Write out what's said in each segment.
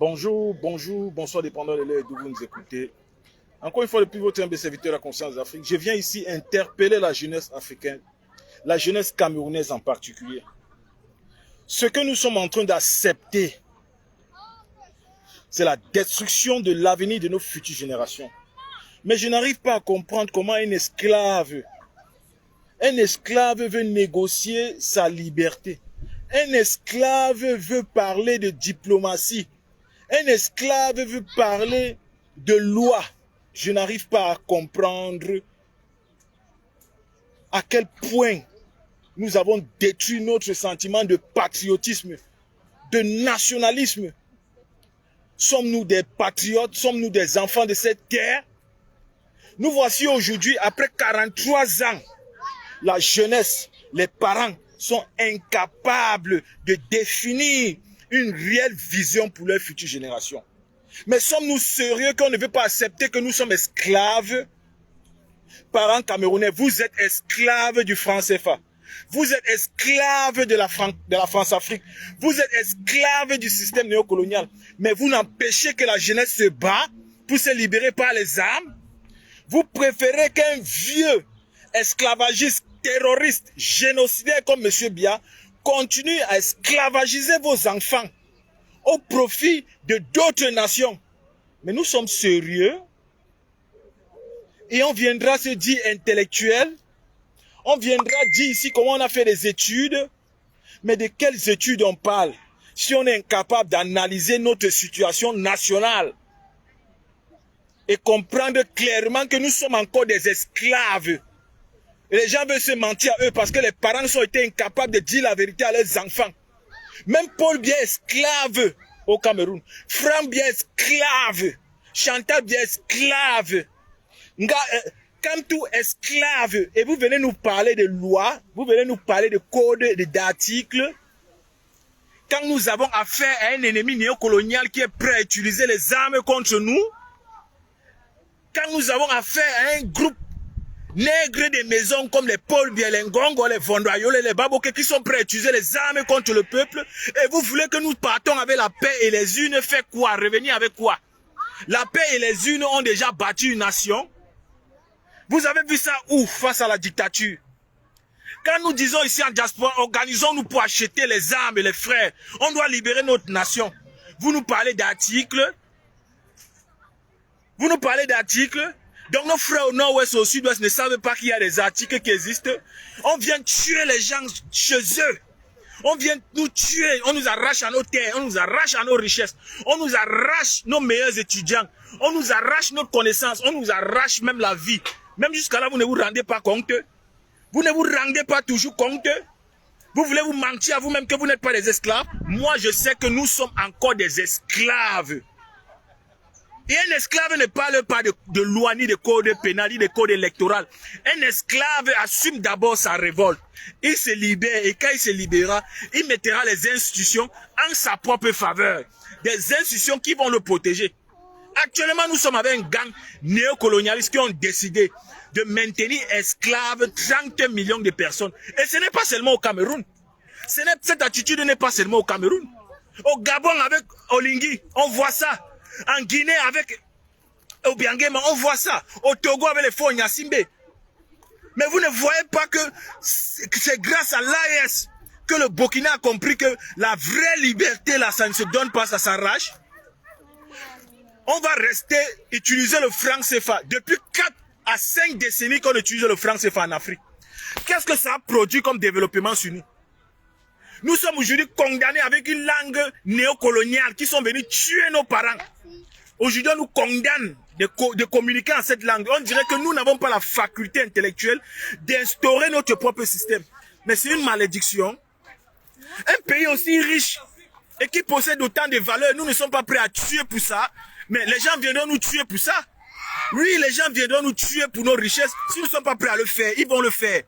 Bonjour, bonsoir, dépendant de l'heure d'où vous nous écoutez. Encore une fois, depuis votre humble serviteur, la conscience d'Afrique, je viens ici interpeller la jeunesse africaine, la jeunesse camerounaise en particulier. Ce que nous sommes en train d'accepter, c'est la destruction de l'avenir de nos futures générations. Mais je n'arrive pas à comprendre comment un esclave veut négocier sa liberté. Un esclave veut parler de diplomatie. Un esclave veut parler de loi. Je n'arrive pas à comprendre à quel point nous avons détruit notre sentiment de patriotisme, de nationalisme. Sommes-nous des patriotes? Sommes-nous des enfants de cette terre? Nous voici aujourd'hui, après 43 ans, la jeunesse, les parents sont incapables de définir une réelle vision pour leur future génération. Mais sommes-nous sérieux qu'on ne veut pas accepter que nous sommes esclaves? Parents camerounais, vous êtes esclaves du franc CFA. Vous êtes esclaves de la France-Afrique. Vous êtes esclaves du système néocolonial. Mais vous n'empêchez que la jeunesse se bat pour se libérer par les armes. Vous préférez qu'un vieux esclavagiste, terroriste, génocidaire comme M. Biya continue à esclavagiser vos enfants au profit de d'autres nations. Mais nous sommes sérieux et on viendra se dire intellectuel. On viendra dire ici comment on a fait des études. Mais de quelles études on parle si on est incapable d'analyser notre situation nationale et comprendre clairement que nous sommes encore des esclaves. Et les gens veulent se mentir à eux parce que les parents ont été incapables de dire la vérité à leurs enfants. Même Paul Biya est esclave au Cameroun. Franck Biya est esclave. Chantal Biya est esclave. Kamtou esclave. Et vous venez nous parler de lois, vous venez nous parler de codes, d'articles. Quand nous avons affaire à un ennemi néocolonial qui est prêt à utiliser les armes contre nous, quand nous avons affaire à un groupe nègres des maisons comme les Paul Biya, les Ngongo, les Vondoyole, les Baboke qui sont prêts à utiliser les armes contre le peuple, et vous voulez que nous partons avec la paix et les unes fait quoi? Revenir avec quoi? La paix et les unes ont déjà battu une nation. Vous avez vu ça où face à la dictature? Quand nous disons ici en diaspora, organisons-nous pour acheter les armes et les frères. On doit libérer notre nation. Vous nous parlez d'articles. Vous nous parlez d'articles. Donc nos frères au nord-ouest et au sud-ouest ne savent pas qu'il y a des articles qui existent. On vient tuer les gens chez eux. On vient nous tuer, on nous arrache à nos terres, on nous arrache à nos richesses, on nous arrache nos meilleurs étudiants, on nous arrache notre connaissance, on nous arrache même la vie. Même jusqu'à là, vous ne vous rendez pas compte. Vous ne vous rendez pas toujours compte. Vous voulez vous mentir à vous-même que vous n'êtes pas des esclaves. Moi, je sais que nous sommes encore des esclaves. Et un esclave ne parle pas de loi, ni de code pénal, ni de code électoral. Un esclave assume d'abord sa révolte. Il se libère et quand il se libérera, il mettra les institutions en sa propre faveur. Des institutions qui vont le protéger. Actuellement, nous sommes avec un gang néocolonialiste qui ont décidé de maintenir esclaves 30 millions de personnes. Et ce n'est pas seulement au Cameroun. Cette attitude n'est pas seulement au Cameroun. Au Gabon avec Olingi, on voit ça. En Guinée avec Obiangema, on voit ça. Au Togo avec les Faux Nyasimbe. Mais vous ne voyez pas que c'est grâce à l'AES que le Burkina a compris que la vraie liberté là, ça ne se donne pas, ça s'arrache. On va rester utiliser le franc CFA. Depuis 4 à 5 décennies qu'on utilise le franc CFA en Afrique. Qu'est-ce que ça a produit comme développement sur nous? Nous sommes aujourd'hui condamnés avec une langue néocoloniale qui sont venus tuer nos parents. Aujourd'hui, on nous condamne de communiquer en cette langue. On dirait que nous n'avons pas la faculté intellectuelle d'instaurer notre propre système. Mais c'est une malédiction. Un pays aussi riche et qui possède autant de valeurs, nous ne sommes pas prêts à tuer pour ça. Mais les gens viendront nous tuer pour ça. Oui, les gens viendront nous tuer pour nos richesses. Si nous ne sommes pas prêts à le faire, ils vont le faire.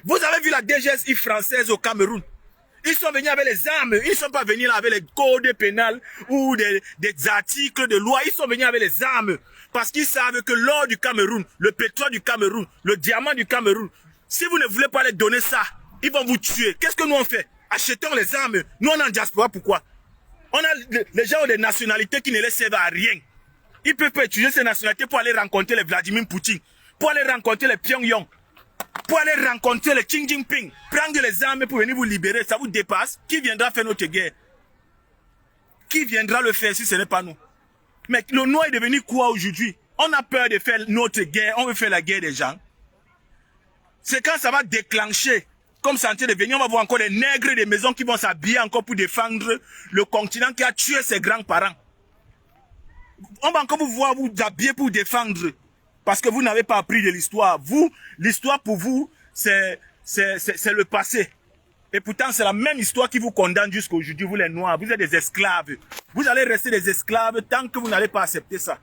Vous avez vu la DGSI française au Cameroun. Ils sont venus avec les armes. Ils ne sont pas venus là avec les codes pénals ou des articles de loi. Ils sont venus avec les armes. Parce qu'ils savent que l'or du Cameroun, le pétrole du Cameroun, le diamant du Cameroun, si vous ne voulez pas les donner ça, ils vont vous tuer. Qu'est-ce que nous on fait? Achetons les armes. Nous on est en diaspora, pourquoi? On a les gens ont des nationalités qui ne les servent à rien. Ils peuvent pas utiliser ces nationalités pour aller rencontrer les Vladimir Poutine, pour aller rencontrer les Pyongyang, pour aller rencontrer les Xi Jinping, prendre les armes pour venir vous libérer. Ça vous dépasse? Qui viendra faire notre guerre? Qui viendra le faire si ce n'est pas nous? Mais le noir est devenu quoi aujourd'hui? On a peur de faire notre guerre, on veut faire la guerre des gens. C'est quand ça va déclencher, comme ça en train de venir, on va voir encore les nègres des maisons qui vont s'habiller encore pour défendre le continent qui a tué ses grands-parents. On va encore vous voir vous habiller pour défendre, parce que vous n'avez pas appris de l'histoire. Vous, l'histoire pour vous, c'est le passé. Et pourtant, c'est la même histoire qui vous condamne jusqu'à aujourd'hui, vous les Noirs. Vous êtes des esclaves. Vous allez rester des esclaves tant que vous n'allez pas accepter ça.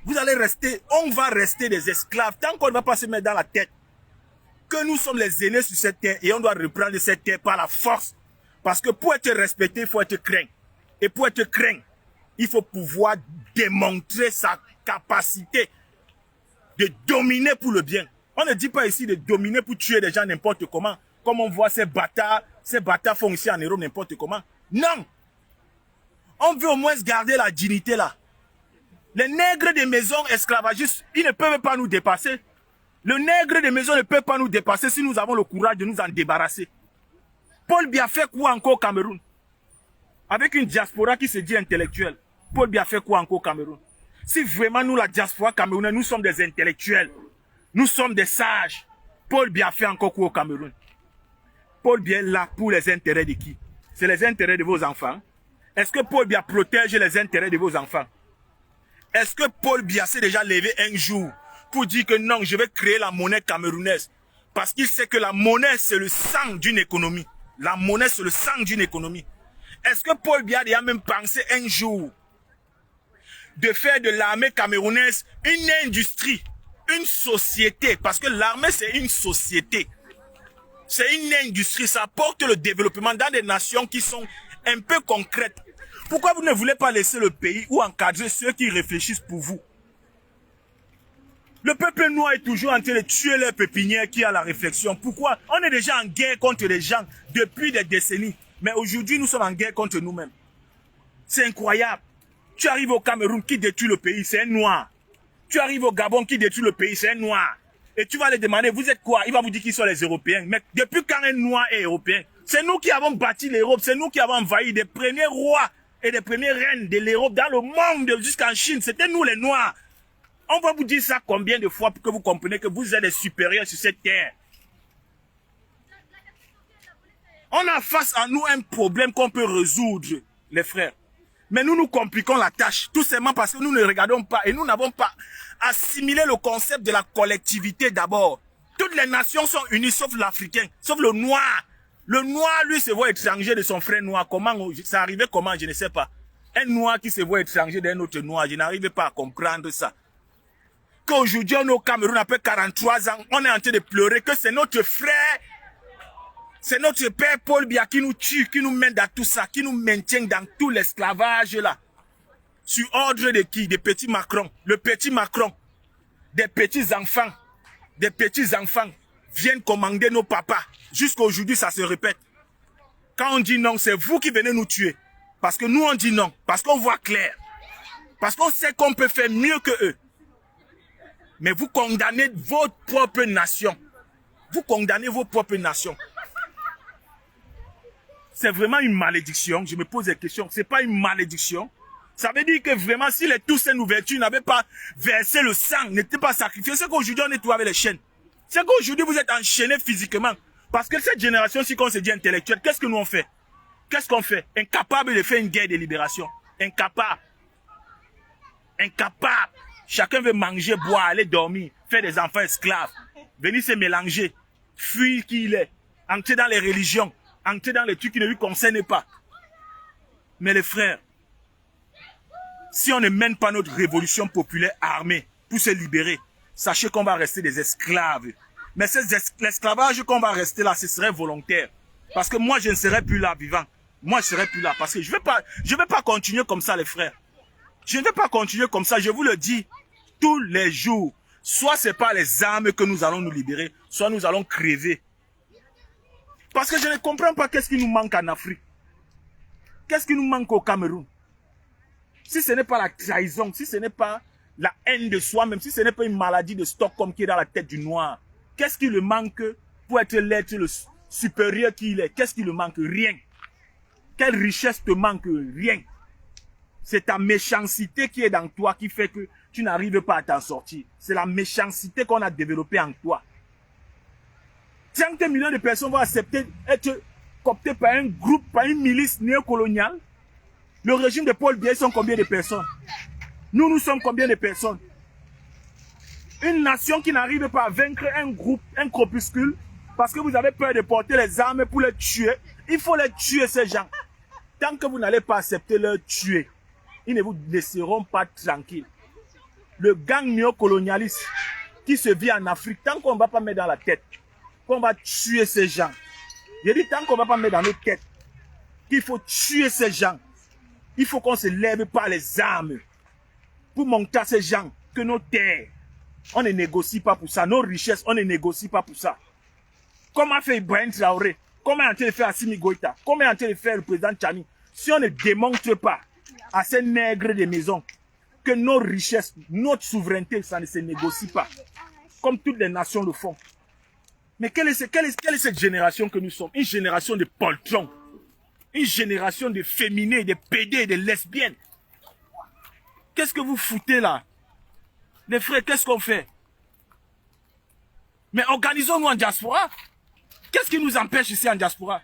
Vous allez rester, on va rester des esclaves tant qu'on ne va pas se mettre dans la tête que nous sommes les aînés sur cette terre et on doit reprendre cette terre par la force. Parce que pour être respecté, il faut être craint. Et pour être craint, il faut pouvoir démontrer sa capacité de dominer pour le bien. On ne dit pas ici de dominer pour tuer des gens n'importe comment. Comme on voit ces bâtards font ici en Europe n'importe comment. Non! On veut au moins garder la dignité là. Les nègres des maisons esclavagistes, ils ne peuvent pas nous dépasser. Le nègre des maisons ne peut pas nous dépasser si nous avons le courage de nous en débarrasser. Paul Biya fait quoi encore au Cameroun? Avec une diaspora qui se dit intellectuelle. Paul Biya fait quoi encore au Cameroun? Si vraiment nous, la diaspora camerounaise, nous sommes des intellectuels, nous sommes des sages, Paul Biya fait encore quoi au Cameroun? Paul Biya est là pour les intérêts de qui? C'est les intérêts de vos enfants? Est-ce que Paul Biya protège les intérêts de vos enfants? Est-ce que Paul Biya s'est déjà levé un jour pour dire que non, je vais créer la monnaie camerounaise? Parce qu'il sait que la monnaie, c'est le sang d'une économie. La monnaie, c'est le sang d'une économie. Est-ce que Paul Biya a même pensé un jour de faire de l'armée camerounaise une industrie, une société? Parce que l'armée, c'est une société. C'est une industrie, ça apporte le développement dans des nations qui sont un peu concrètes. Pourquoi vous ne voulez pas laisser le pays ou encadrer ceux qui réfléchissent pour vous? Le peuple noir est toujours en train de tuer leurs pépinières qui a la réflexion. Pourquoi? On est déjà en guerre contre les gens depuis des décennies. Mais aujourd'hui, nous sommes en guerre contre nous-mêmes. C'est incroyable. Tu arrives au Cameroun, qui détruit le pays? C'est un noir. Tu arrives au Gabon, qui détruit le pays? C'est un noir. Et tu vas les demander, vous êtes quoi? Il va vous dire qu'ils sont les Européens. Mais depuis quand un noir est européen? C'est nous qui avons bâti l'Europe. C'est nous qui avons envahi des premiers rois et des premières reines de l'Europe dans le monde jusqu'en Chine. C'était nous les noirs. On va vous dire ça combien de fois pour que vous compreniez que vous êtes les supérieurs sur cette terre. On a face à nous un problème qu'on peut résoudre, les frères. Mais nous nous compliquons la tâche, tout simplement parce que nous ne regardons pas et nous n'avons pas assimilé le concept de la collectivité d'abord. Toutes les nations sont unies sauf l'Africain, sauf le noir. Le noir, lui, se voit étranger de son frère noir. Comment ça arrivait comment, je ne sais pas. Un noir qui se voit étranger d'un autre noir, je n'arrive pas à comprendre ça. Qu'aujourd'hui, on est au Cameroun, après 43 ans, on est en train de pleurer que c'est notre frère, c'est notre père Paul Biya qui nous tue, qui nous mène dans tout ça, qui nous maintient dans tout l'esclavage là. Sur ordre de qui? Des petits Macron. Le petit Macron, des petits enfants viennent commander nos papas. Jusqu'à aujourd'hui, ça se répète. Quand on dit non, c'est vous qui venez nous tuer. Parce que nous, on dit non. Parce qu'on voit clair. Parce qu'on sait qu'on peut faire mieux que eux. Mais vous condamnez votre propre nation. Vous condamnez vos propres nations. C'est vraiment une malédiction. Je me pose des questions. C'est pas une malédiction. Ça veut dire que vraiment, si les Toussaint Louverture n'avaient pas versé le sang, n'étaient pas sacrifiés, c'est qu'aujourd'hui, on est tout avec les chaînes. C'est qu'aujourd'hui, vous êtes enchaînés physiquement. Parce que cette génération-ci, qu'on se dit intellectuelle, qu'est-ce que nous on fait? Qu'est-ce qu'on fait? Incapable de faire une guerre de libération. Incapable. Incapable. Chacun veut manger, boire, aller dormir, faire des enfants esclaves, venir se mélanger, fuir qui il est, entrer dans les religions, entrer dans les trucs qui ne lui concernent pas. Mais les frères, si on ne mène pas notre révolution populaire armée pour se libérer, sachez qu'on va rester des esclaves. Mais l'esclavage qu'on va rester là, ce serait volontaire. Parce que moi, je ne serai plus là vivant. Moi, je ne serai plus là. Parce que je vais pas continuer comme ça, les frères. Je ne vais pas continuer comme ça, je vous le dis, tous les jours. Soit c'est pas les armes que nous allons nous libérer, soit nous allons crever. Parce que je ne comprends pas qu'est-ce qui nous manque en Afrique. Qu'est-ce qui nous manque au Cameroun. si ce n'est pas la trahison, si ce n'est pas la haine de soi-même, si ce n'est pas une maladie de Stockholm qui est dans la tête du noir, qu'est-ce qui le manque pour être l'être le supérieur qu'il est? Qu'est-ce qui le manque? Rien. Quelle richesse te manque? Rien. C'est ta méchanceté qui est dans toi qui fait que tu n'arrives pas à t'en sortir. C'est la méchanceté qu'on a développée en toi. 30 millions de personnes vont accepter être cooptées par un groupe, par une milice néocoloniale. Le régime de Paul Biya, ils sont combien de personnes? Nous sommes combien de personnes? Une nation qui n'arrive pas à vaincre un groupe, un corpuscule, parce que vous avez peur de porter les armes pour les tuer. Il faut les tuer, ces gens. Tant que vous n'allez pas accepter leur tuer, ils ne vous laisseront pas tranquille. Le gang néocolonialiste qui se vit en Afrique, tant qu'on ne va pas mettre dans la tête qu'on va tuer ces gens. Je dis tant qu'on ne va pas mettre dans nos têtes qu'il faut tuer ces gens. Il faut qu'on se lève par les armes pour montrer à ces gens que nos terres, on ne négocie pas pour ça. Nos richesses, on ne négocie pas pour ça. Comme a fait Ibrahim Traoré, comme est en train de faire Assimi Goïta, comme est en train de faire le président Tchani. Si on ne démontre pas à ces nègres des maisons que nos richesses, notre souveraineté, ça ne se négocie pas. Comme toutes les nations le font. Mais quelle est cette génération que nous sommes? Une génération de poltrons. Une génération de féminés, de pédés, de lesbiennes. Qu'est-ce que vous foutez là? Les frères, qu'est-ce qu'on fait? Mais organisons-nous en diaspora. Qu'est-ce qui nous empêche ici en diaspora?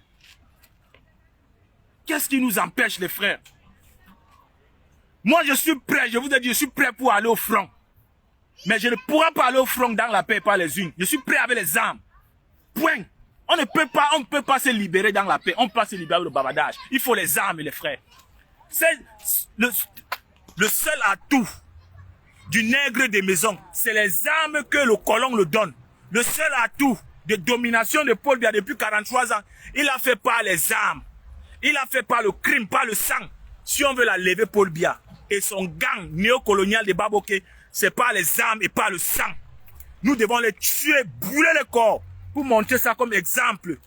Qu'est-ce qui nous empêche, les frères? Moi, je suis prêt, je vous ai dit, je suis prêt pour aller au front. Mais je ne pourrai pas aller au front dans la paix par les unes. Je suis prêt avec les armes. Point. On ne peut pas se libérer dans la paix. On peut pas se libérer avec le bavardage. Il faut les armes, les frères. C'est le seul atout du nègre des maisons. C'est les armes que le colon le donne. Le seul atout de domination de Paul Biya depuis 43 ans, il a fait par les armes. Il a fait par le crime, par le sang. Si on veut la lever, Paul Biya et son gang néocolonial de Baboké, c'est par les armes et par le sang. Nous devons les tuer, brûler le corps. Pour montrer ça comme exemple.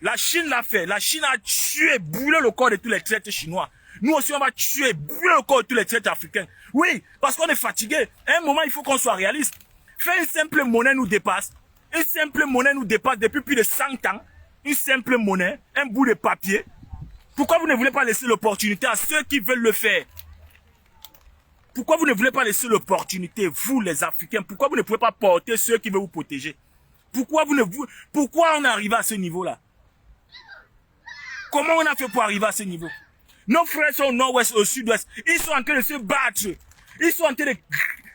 La Chine l'a fait. La Chine a tué, brûlé le corps de tous les traîtres chinois. Nous aussi, on va tuer, brûler le corps de tous les traîtres africains. Oui, parce qu'on est fatigué. À un moment, il faut qu'on soit réaliste. Faire une simple monnaie nous dépasse. Une simple monnaie nous dépasse depuis plus de 100 ans. Une simple monnaie, un bout de papier. Pourquoi vous ne voulez pas laisser l'opportunité à ceux qui veulent le faire? Pourquoi vous ne voulez pas laisser l'opportunité, vous les Africains? Pourquoi vous ne pouvez pas porter ceux qui veulent vous protéger? Pourquoi on est arrivé à ce niveau-là? Comment on a fait pour arriver à ce niveau? Nos frères sont au nord-ouest, au sud-ouest. Ils sont en train de se battre. Ils sont en train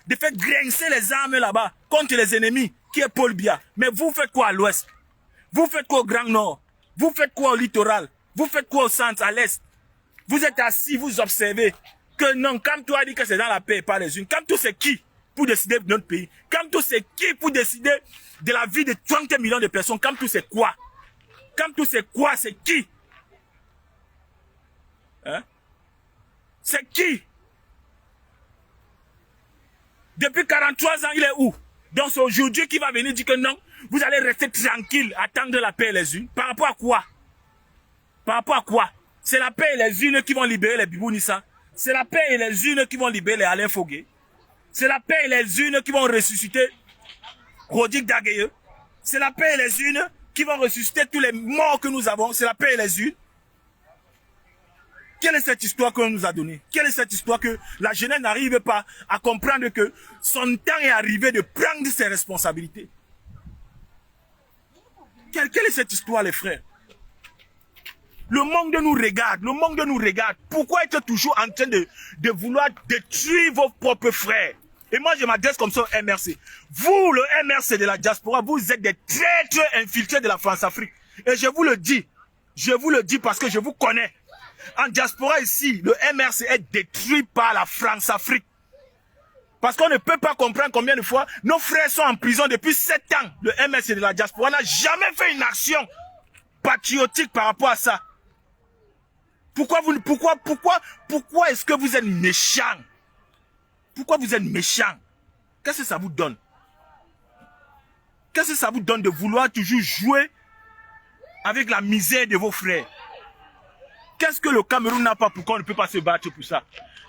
de faire grincer les armes là-bas contre les ennemis, qui est Paul Biya. Mais vous faites quoi à l'ouest? Vous faites quoi au Grand Nord? Vous faites quoi au littoral? Vous faites quoi au centre, à l'est? Vous êtes assis, vous observez que non, Kamto a dit que c'est dans la paix par les unes. Kamto, c'est qui pour décider de notre pays? Kamto, c'est qui pour décider de la vie de 30 millions de personnes? Kamto, c'est quoi? Kamto, c'est quoi? C'est qui? Hein? C'est qui? Depuis 43 ans, il est où? Donc c'est aujourd'hui qu'il va venir dire que non, vous allez rester tranquille, attendre la paix les unes. Par rapport à quoi? Par rapport à quoi? C'est la paix et les unes qui vont libérer les Bibou Nissa. C'est la paix et les unes qui vont libérer les Alain Fogué. C'est la paix et les unes qui vont ressusciter Rodik Dagueye. C'est la paix et les unes qui vont ressusciter tous les morts que nous avons. C'est la paix et les unes. Quelle est cette histoire qu'on nous a donnée? Quelle est cette histoire que la jeunesse n'arrive pas à comprendre que son temps est arrivé de prendre ses responsabilités? Quelle est cette histoire, les frères? Le monde nous regarde, le monde nous regarde. Pourquoi êtes-vous toujours en train de vouloir détruire vos propres frères? Et moi, je m'adresse comme ça au MRC. Vous, le MRC de la diaspora, vous êtes des traîtres infiltrés de la France-Afrique. Et je vous le dis parce que je vous connais. En diaspora ici, le MRC est détruit par la France-Afrique. Parce qu'on ne peut pas comprendre combien de fois nos frères sont en prison depuis 7 ans. Le MRC de la diaspora n'a jamais fait une action patriotique par rapport à ça. Pourquoi est-ce que vous êtes méchants? Pourquoi vous êtes méchants? Qu'est-ce que ça vous donne? Qu'est-ce que ça vous donne de vouloir toujours jouer avec la misère de vos frères? Qu'est-ce que le Cameroun n'a pas, pourquoi on ne peut pas se battre pour ça?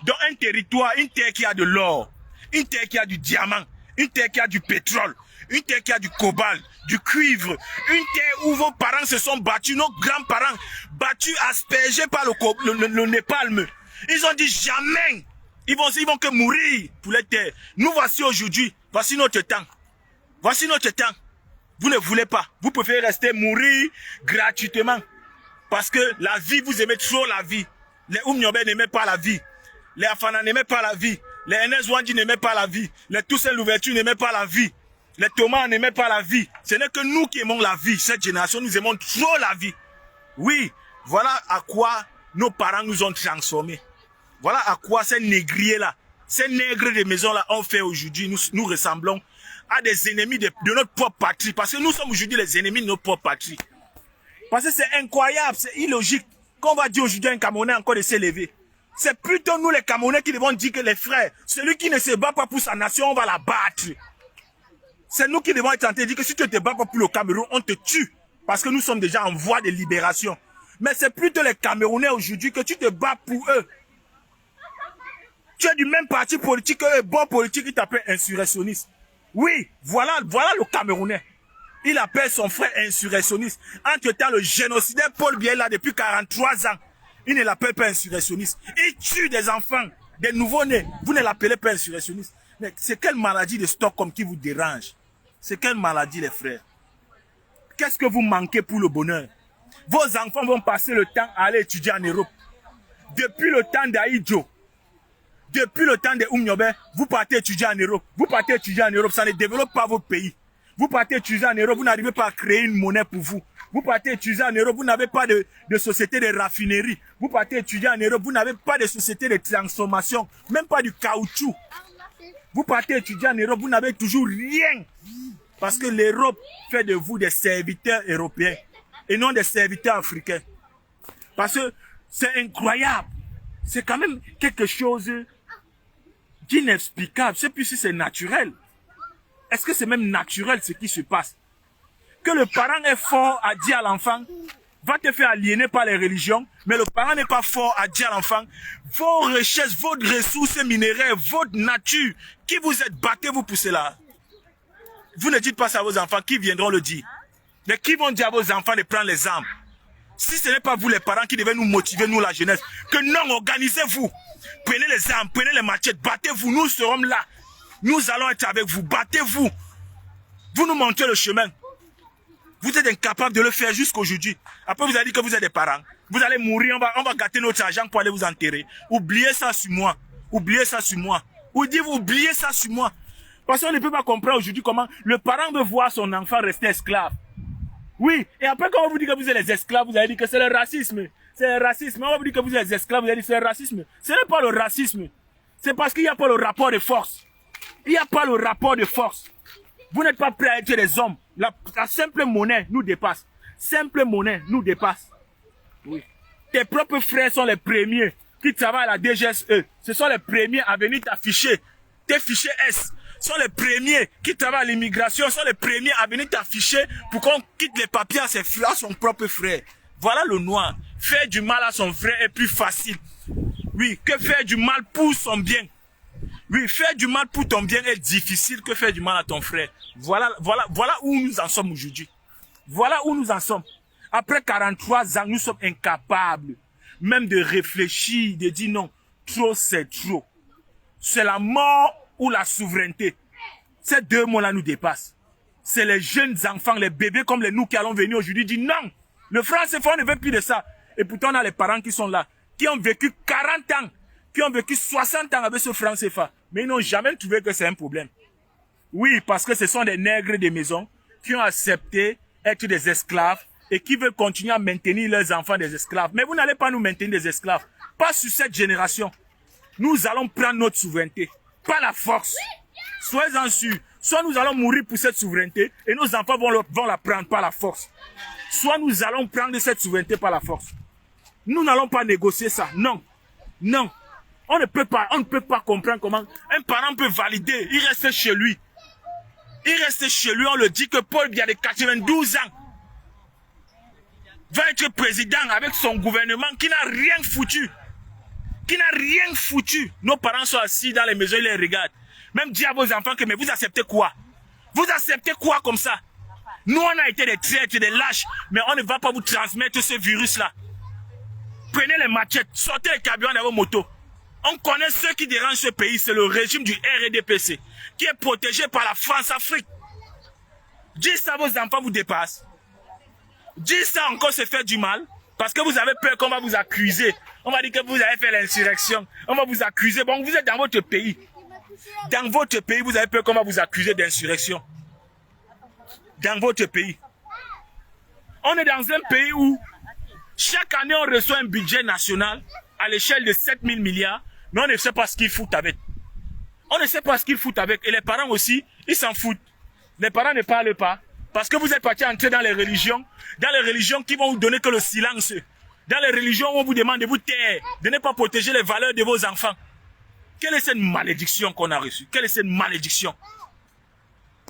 Dans un territoire, une terre qui a de l'or, une terre qui a du diamant, une terre qui a du pétrole, une terre qui a du cobalt, du cuivre, une terre où vos parents se sont battus, nos grands-parents, battus, aspergés par le népalme. Ils ont dit jamais, ils vont que mourir pour les terres. Nous voici aujourd'hui, voici notre temps. Voici notre temps. Vous ne voulez pas, vous préférez rester mourir gratuitement. Parce que la vie, vous aimez trop la vie. Les Oumniobe n'aimaient pas la vie. Les Afana n'aimaient pas la vie. Les Enes n'aimaient pas la vie. Les Toussaint Louverture n'aimaient pas la vie. Les Thomas n'aimaient pas la vie. Ce n'est que nous qui aimons la vie. Cette génération, nous aimons trop la vie. Oui, voilà à quoi nos parents nous ont transformés. Voilà à quoi ces négriers-là, ces nègres de maison-là ont fait aujourd'hui. Nous ressemblons à des ennemis de notre propre patrie. Parce que nous sommes aujourd'hui les ennemis de notre propre patrie. Parce que c'est incroyable, c'est illogique. Qu'on va dire aujourd'hui à un Camerounais encore de s'élever. C'est plutôt nous les Camerounais qui devons dire que les frères, celui qui ne se bat pas pour sa nation, on va la battre. C'est nous qui devons être tentés de dire que si tu ne te bats pas pour le Cameroun, on te tue. Parce que nous sommes déjà en voie de libération. Mais c'est plutôt les Camerounais aujourd'hui que tu te bats pour eux. Tu es du même parti politique que eux, bon politique, qui t'appelle insurrectionniste. Oui, voilà le Camerounais. Il appelle son frère insurrectionniste. Entre-temps, le génocidaire Paul Biya là depuis 43 ans. Il ne l'appelle pas insurrectionniste. Il tue des enfants, des nouveaux-nés. Vous ne l'appelez pas insurrectionniste. Mais c'est quelle maladie de Stockholm qui vous dérange? C'est quelle maladie, les frères? Qu'est-ce que vous manquez pour le bonheur? Vos enfants vont passer le temps à aller étudier en Europe. Depuis le temps d'Aïdjo, depuis le temps de Oumniobe, vous partez étudier en Europe. Vous partez étudier en Europe, ça ne développe pas votre pays. Vous partez étudier en Europe, vous n'arrivez pas à créer une monnaie pour vous. Vous partez étudier en Europe, vous n'avez pas de société de raffinerie. Vous partez étudier en Europe, vous n'avez pas de société de transformation, même pas du caoutchouc. Vous partez étudier en Europe, vous n'avez toujours rien. Parce que l'Europe fait de vous des serviteurs européens et non des serviteurs africains. Parce que c'est incroyable. C'est quand même quelque chose d'inexplicable. Je ne sais plus si c'est naturel. Est-ce que c'est même naturel ce qui se passe? Que le parent est fort à dire à l'enfant, va te faire aliéner par les religions, mais le parent n'est pas fort à dire à l'enfant, vos richesses, vos ressources minérales, votre nature, qui vous êtes, battez-vous pour cela. Vous ne dites pas ça à vos enfants, qui viendront le dire? Mais qui vont dire à vos enfants de prendre les armes? Si ce n'est pas vous les parents qui devez nous motiver, nous la jeunesse, que non, organisez-vous. Prenez les armes, prenez les machettes, battez-vous, nous serons là. Nous allons être avec vous, battez-vous. Vous nous montrez le chemin. Vous êtes incapable de le faire jusqu'aujourd'hui. Après, vous allez dire que vous êtes des parents. Vous allez mourir, on va gâter notre argent pour aller vous enterrer. Oubliez ça sur moi. Oubliez ça sur moi. Ou dites, oubliez ça sur moi. Parce qu'on ne peut pas comprendre aujourd'hui comment le parent veut voir son enfant rester esclave. Oui, et après quand on vous dit que vous êtes les esclaves, vous allez dire que c'est le racisme. C'est le racisme. On va vous dire que vous êtes les esclaves, vous allez dire que c'est le racisme. Ce n'est pas le racisme. C'est parce qu'il n'y a pas le rapport de force. Il n'y a pas le rapport de force. Vous n'êtes pas prêts à être des hommes. La simple monnaie nous dépasse. Simple monnaie nous dépasse. Oui. Tes propres frères sont les premiers qui travaillent à la DGSE. Ce sont les premiers à venir t'afficher. Tes fichiers S sont les premiers qui travaillent à l'immigration, sont les premiers à venir t'afficher pour qu'on quitte les papiers à son propre frère. Voilà le noir. Faire du mal à son frère est plus facile. Oui, que faire du mal pour son bien. Oui, faire du mal pour ton bien est difficile que faire du mal à ton frère. Voilà où nous en sommes aujourd'hui. Voilà où nous en sommes. Après 43 ans, nous sommes incapables même de réfléchir, de dire non, trop c'est trop. C'est la mort ou la souveraineté. Ces deux mots-là nous dépassent. C'est les jeunes enfants, les bébés comme les nous qui allons venir aujourd'hui dire non, le franc CFA ne veut plus de ça. Et pourtant on a les parents qui sont là, qui ont vécu 40 ans, qui ont vécu 60 ans avec ce franc CFA. Mais ils n'ont jamais trouvé que c'est un problème. Oui, parce que ce sont des nègres de maison qui ont accepté être des esclaves et qui veulent continuer à maintenir leurs enfants des esclaves. Mais vous n'allez pas nous maintenir des esclaves. Pas sur cette génération. Nous allons prendre notre souveraineté. Pas la force. Soyez-en sûrs. Soit nous allons mourir pour cette souveraineté et nos enfants vont la prendre par la force. Soit nous allons prendre cette souveraineté par la force. Nous n'allons pas négocier ça. Non. Non. On ne peut pas comprendre comment un parent peut valider. Il reste chez lui. Il reste chez lui. On le dit que Paul Biya de 92 ans. va être président avec son gouvernement qui n'a rien foutu. Qui n'a rien foutu. Nos parents sont assis dans les maisons, ils les regardent. Même dire à vos enfants que mais vous acceptez quoi? Vous acceptez quoi comme ça? Nous, on a été des traîtres, des lâches, mais on ne va pas vous transmettre ce virus-là. Prenez les machettes, sortez les camions dans vos motos. On connaît ceux qui dérangent ce pays, c'est le régime du RDPC, qui est protégé par la France-Afrique. Dites ça, vos enfants vous dépassent. Dites ça encore, c'est faire du mal, parce que vous avez peur qu'on va vous accuser. On va dire que vous avez fait l'insurrection. On va vous accuser. Bon, vous êtes dans votre pays. Dans votre pays, vous avez peur qu'on va vous accuser d'insurrection. Dans votre pays. On est dans un pays où chaque année on reçoit un budget national à l'échelle de 7 000 milliards, mais on ne sait pas ce qu'ils foutent avec. On ne sait pas ce qu'ils foutent avec. Et les parents aussi, ils s'en foutent. Les parents ne parlent pas. Parce que vous êtes partis entrer dans les religions qui vont vous donner que le silence. Dans les religions où on vous demande de vous taire, de ne pas protéger les valeurs de vos enfants. Quelle est cette malédiction qu'on a reçue? Quelle est cette malédiction?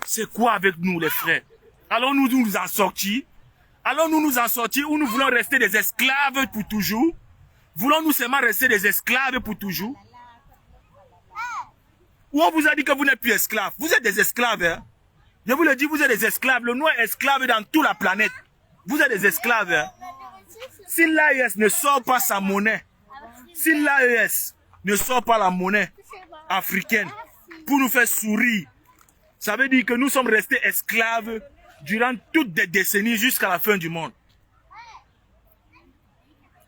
C'est quoi avec nous les frères? Allons-nous nous en sortir? Allons-nous nous en sortir ou nous voulons rester des esclaves pour toujours? Voulons-nous seulement rester des esclaves pour toujours? Ou on vous a dit que vous n'êtes plus esclaves? Vous êtes des esclaves, hein? Je vous le dis, vous êtes des esclaves. Le noir est esclave dans toute la planète. Vous êtes des esclaves, hein? Si l'AES ne sort pas sa monnaie, si l'AES ne sort pas la monnaie africaine pour nous faire sourire, ça veut dire que nous sommes restés esclaves durant toutes des décennies jusqu'à la fin du monde.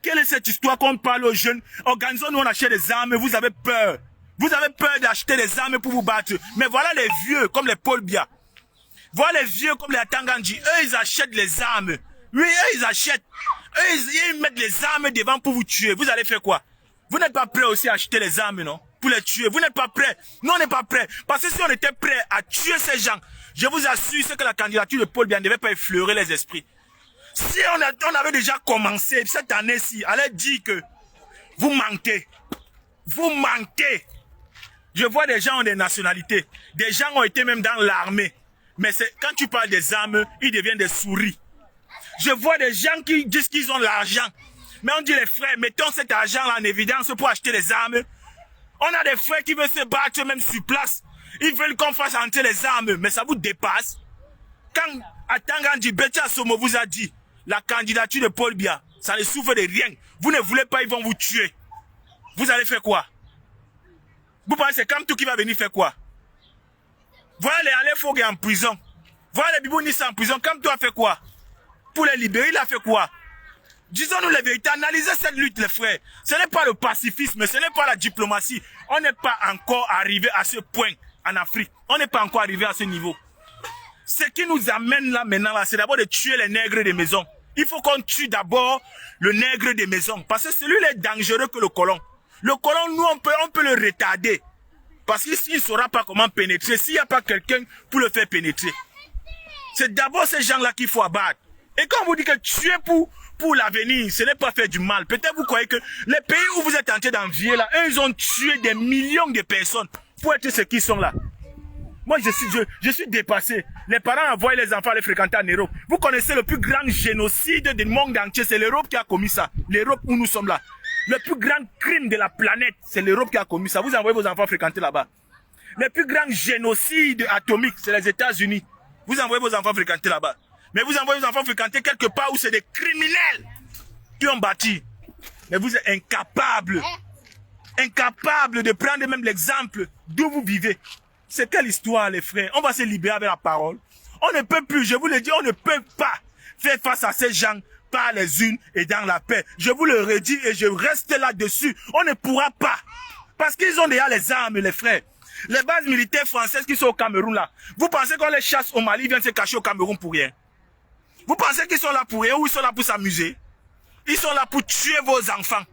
Quelle est cette histoire qu'on parle aux jeunes? Organisons-nous, on achète des armes, vous avez peur. Vous avez peur d'acheter des armes pour vous battre. Mais voilà les vieux comme les Paul Biya. Voilà les vieux comme les Atangandji. Eux, ils achètent les armes. Oui, eux, ils achètent. Eux, ils mettent les armes devant pour vous tuer. Vous allez faire quoi? Vous n'êtes pas prêts aussi à acheter les armes, non? Pour les tuer. Vous n'êtes pas prêts. Nous, on n'est pas prêts. Parce que si on était prêts à tuer ces gens, je vous assure, c'est que la candidature de Paul Biya ne devait pas effleurer les esprits. Si on avait déjà commencé cette année-ci, allez dire que vous mentez. Vous mentez. Je vois des gens ont des nationalités. Des gens ont été même dans l'armée. Mais quand tu parles des armes, ils deviennent des souris. Je vois des gens qui disent qu'ils ont l'argent. Mais on dit les frères, mettons cet argent-là en évidence pour acheter les armes. On a des frères qui veulent se battre même sur place. Ils veulent qu'on fasse entrer les armes. Mais ça vous dépasse. Quand Atangandji Betia Somo vous a dit, la candidature de Paul Biya, ça ne souffre de rien. Vous ne voulez pas, ils vont vous tuer. Vous allez faire quoi? Vous pensez que c'est Kamtou qui va venir faire quoi? Voilà les Alain Fogé en prison. Voilà les Bibounis en prison. Kamtou a fait quoi? Pour les libérer, il a fait quoi? Disons-nous la vérité. Analysez cette lutte, les frères. Ce n'est pas le pacifisme, ce n'est pas la diplomatie. On n'est pas encore arrivé à ce point en Afrique. On n'est pas encore arrivé à ce niveau. Ce qui nous amène là maintenant, là, c'est d'abord de tuer les nègres des maisons. Il faut qu'on tue d'abord le nègre des maisons. Parce que celui-là est dangereux que le colon. Le colon, nous, on peut le retarder. Parce qu'il ne saura pas comment pénétrer s'il n'y a pas quelqu'un pour le faire pénétrer. C'est d'abord ces gens-là qu'il faut abattre. Et quand on vous dit que tuer pour l'avenir, ce n'est pas faire du mal. Peut-être vous croyez que les pays où vous êtes tentés d'envier là, eux, ils ont tué des millions de personnes pour être ceux qui sont là. Moi, je suis dépassé. Les parents envoient les enfants aller fréquenter en Europe. Vous connaissez le plus grand génocide du monde entier. C'est l'Europe qui a commis ça. L'Europe où nous sommes là. Le plus grand crime de la planète, c'est l'Europe qui a commis ça. Vous envoyez vos enfants fréquenter là-bas. Le plus grand génocide atomique, c'est les États-Unis. Vous envoyez vos enfants fréquenter là-bas. Mais vous envoyez vos enfants fréquenter quelque part où c'est des criminels qui ont bâti. Mais vous êtes incapables. Incapables de prendre même l'exemple d'où vous vivez. C'est quelle histoire, les frères? On va se libérer avec la parole. On ne peut plus, je vous le dis, on ne peut pas faire face à ces gens par les unes et dans la paix. Je vous le redis et je reste là-dessus. On ne pourra pas. Parce qu'ils ont déjà les armes, les frères. Les bases militaires françaises qui sont au Cameroun là. Vous pensez qu'on les chasse au Mali, ils viennent se cacher au Cameroun pour rien? Vous pensez qu'ils sont là pour rien ou ils sont là pour s'amuser? Ils sont là pour tuer vos enfants,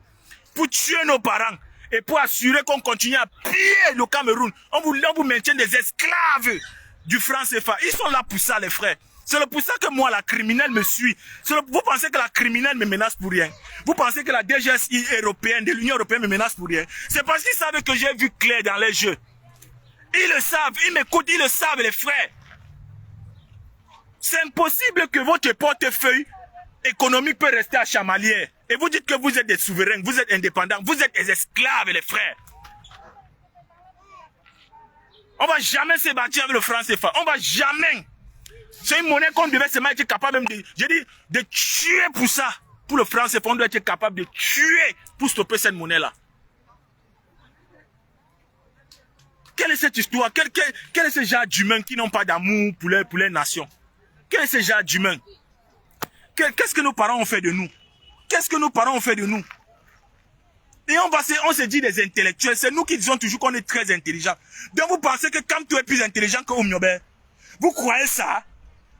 pour tuer nos parents et pour assurer qu'on continue à piller le Cameroun. On vous maintient des esclaves du franc CFA. Ils sont là pour ça, les frères. C'est pour ça que moi, la criminelle me suit. Vous pensez que la criminelle me menace pour rien? Vous pensez que la DGSI européenne, de l'Union européenne me menace pour rien? C'est parce qu'ils savent que j'ai vu clair dans les jeux. Ils le savent, ils m'écoutent, ils le savent, les frères. C'est impossible que votre portefeuille économique peut rester à chamalière. Et vous dites que vous êtes des souverains, vous êtes indépendants, vous êtes des esclaves, les frères. On va jamais se battre avec le franc CFA. On va jamais. C'est une monnaie qu'on devait seulement être capable même de, je dis, de tuer pour ça. Pour le franc CFA, on doit être capable de tuer pour stopper cette monnaie-là. Quelle est cette histoire? Quel est ce genre d'humains qui n'ont pas d'amour pour leur nation? Quel est ce genre d'humains? Qu'est-ce que nos parents ont fait de nous? Qu'est-ce que nos parents ont fait de nous? Et on se dit des intellectuels. C'est nous qui disons toujours qu'on est très intelligents. Donc vous pensez que Kamto est plus intelligent que Oumniobe? Vous croyez ça?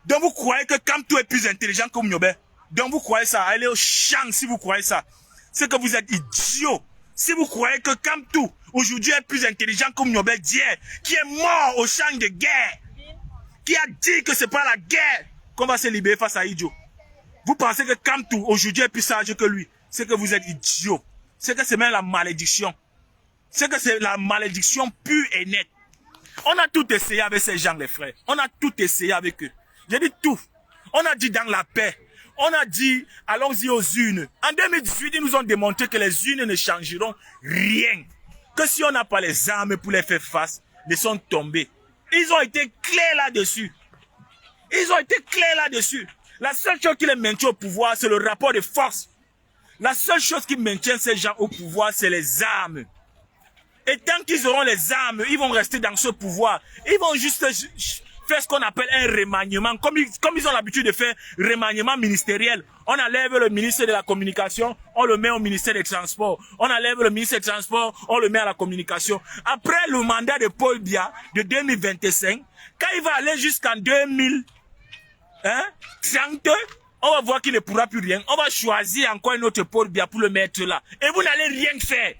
Donc vous croyez que Kamto est plus intelligent que Oumniobe? Donc vous croyez ça? Allez au champ si vous croyez ça. C'est que vous êtes idiots. Si vous croyez que Kamto aujourd'hui est plus intelligent que Oumniobe d'hier, qui est mort au champ de guerre, qui a dit que c'est pas la guerre qu'on va se libérer face à idiot. Vous pensez que Kamto aujourd'hui est plus sage que lui? C'est que vous êtes idiots. C'est que c'est même la malédiction. C'est que c'est la malédiction pure et nette. On a tout essayé avec ces gens, les frères. On a tout essayé avec eux. J'ai dit tout. On a dit dans la paix. On a dit, allons-y aux urnes. En 2018, ils nous ont démontré que les urnes ne changeront rien. Que si on n'a pas les armes pour les faire face, ils sont tombés. Ils ont été clairs là-dessus. Ils ont été clairs là-dessus. La seule chose qui les maintient au pouvoir, c'est le rapport de force. La seule chose qui maintient ces gens au pouvoir, c'est les armes. Et tant qu'ils auront les armes, ils vont rester dans ce pouvoir. Ils vont juste faire ce qu'on appelle un remaniement. Comme ils ont l'habitude de faire remaniement ministériel. On enlève le ministre de la Communication, on le met au ministère des Transports. On enlève le ministre des Transports, on le met à la Communication. Après le mandat de Paul Biya de 2025, quand il va aller jusqu'en 2030, on va voir qu'il ne pourra plus rien. On va choisir encore un autre Paul Biya pour le mettre là. Et vous n'allez rien faire.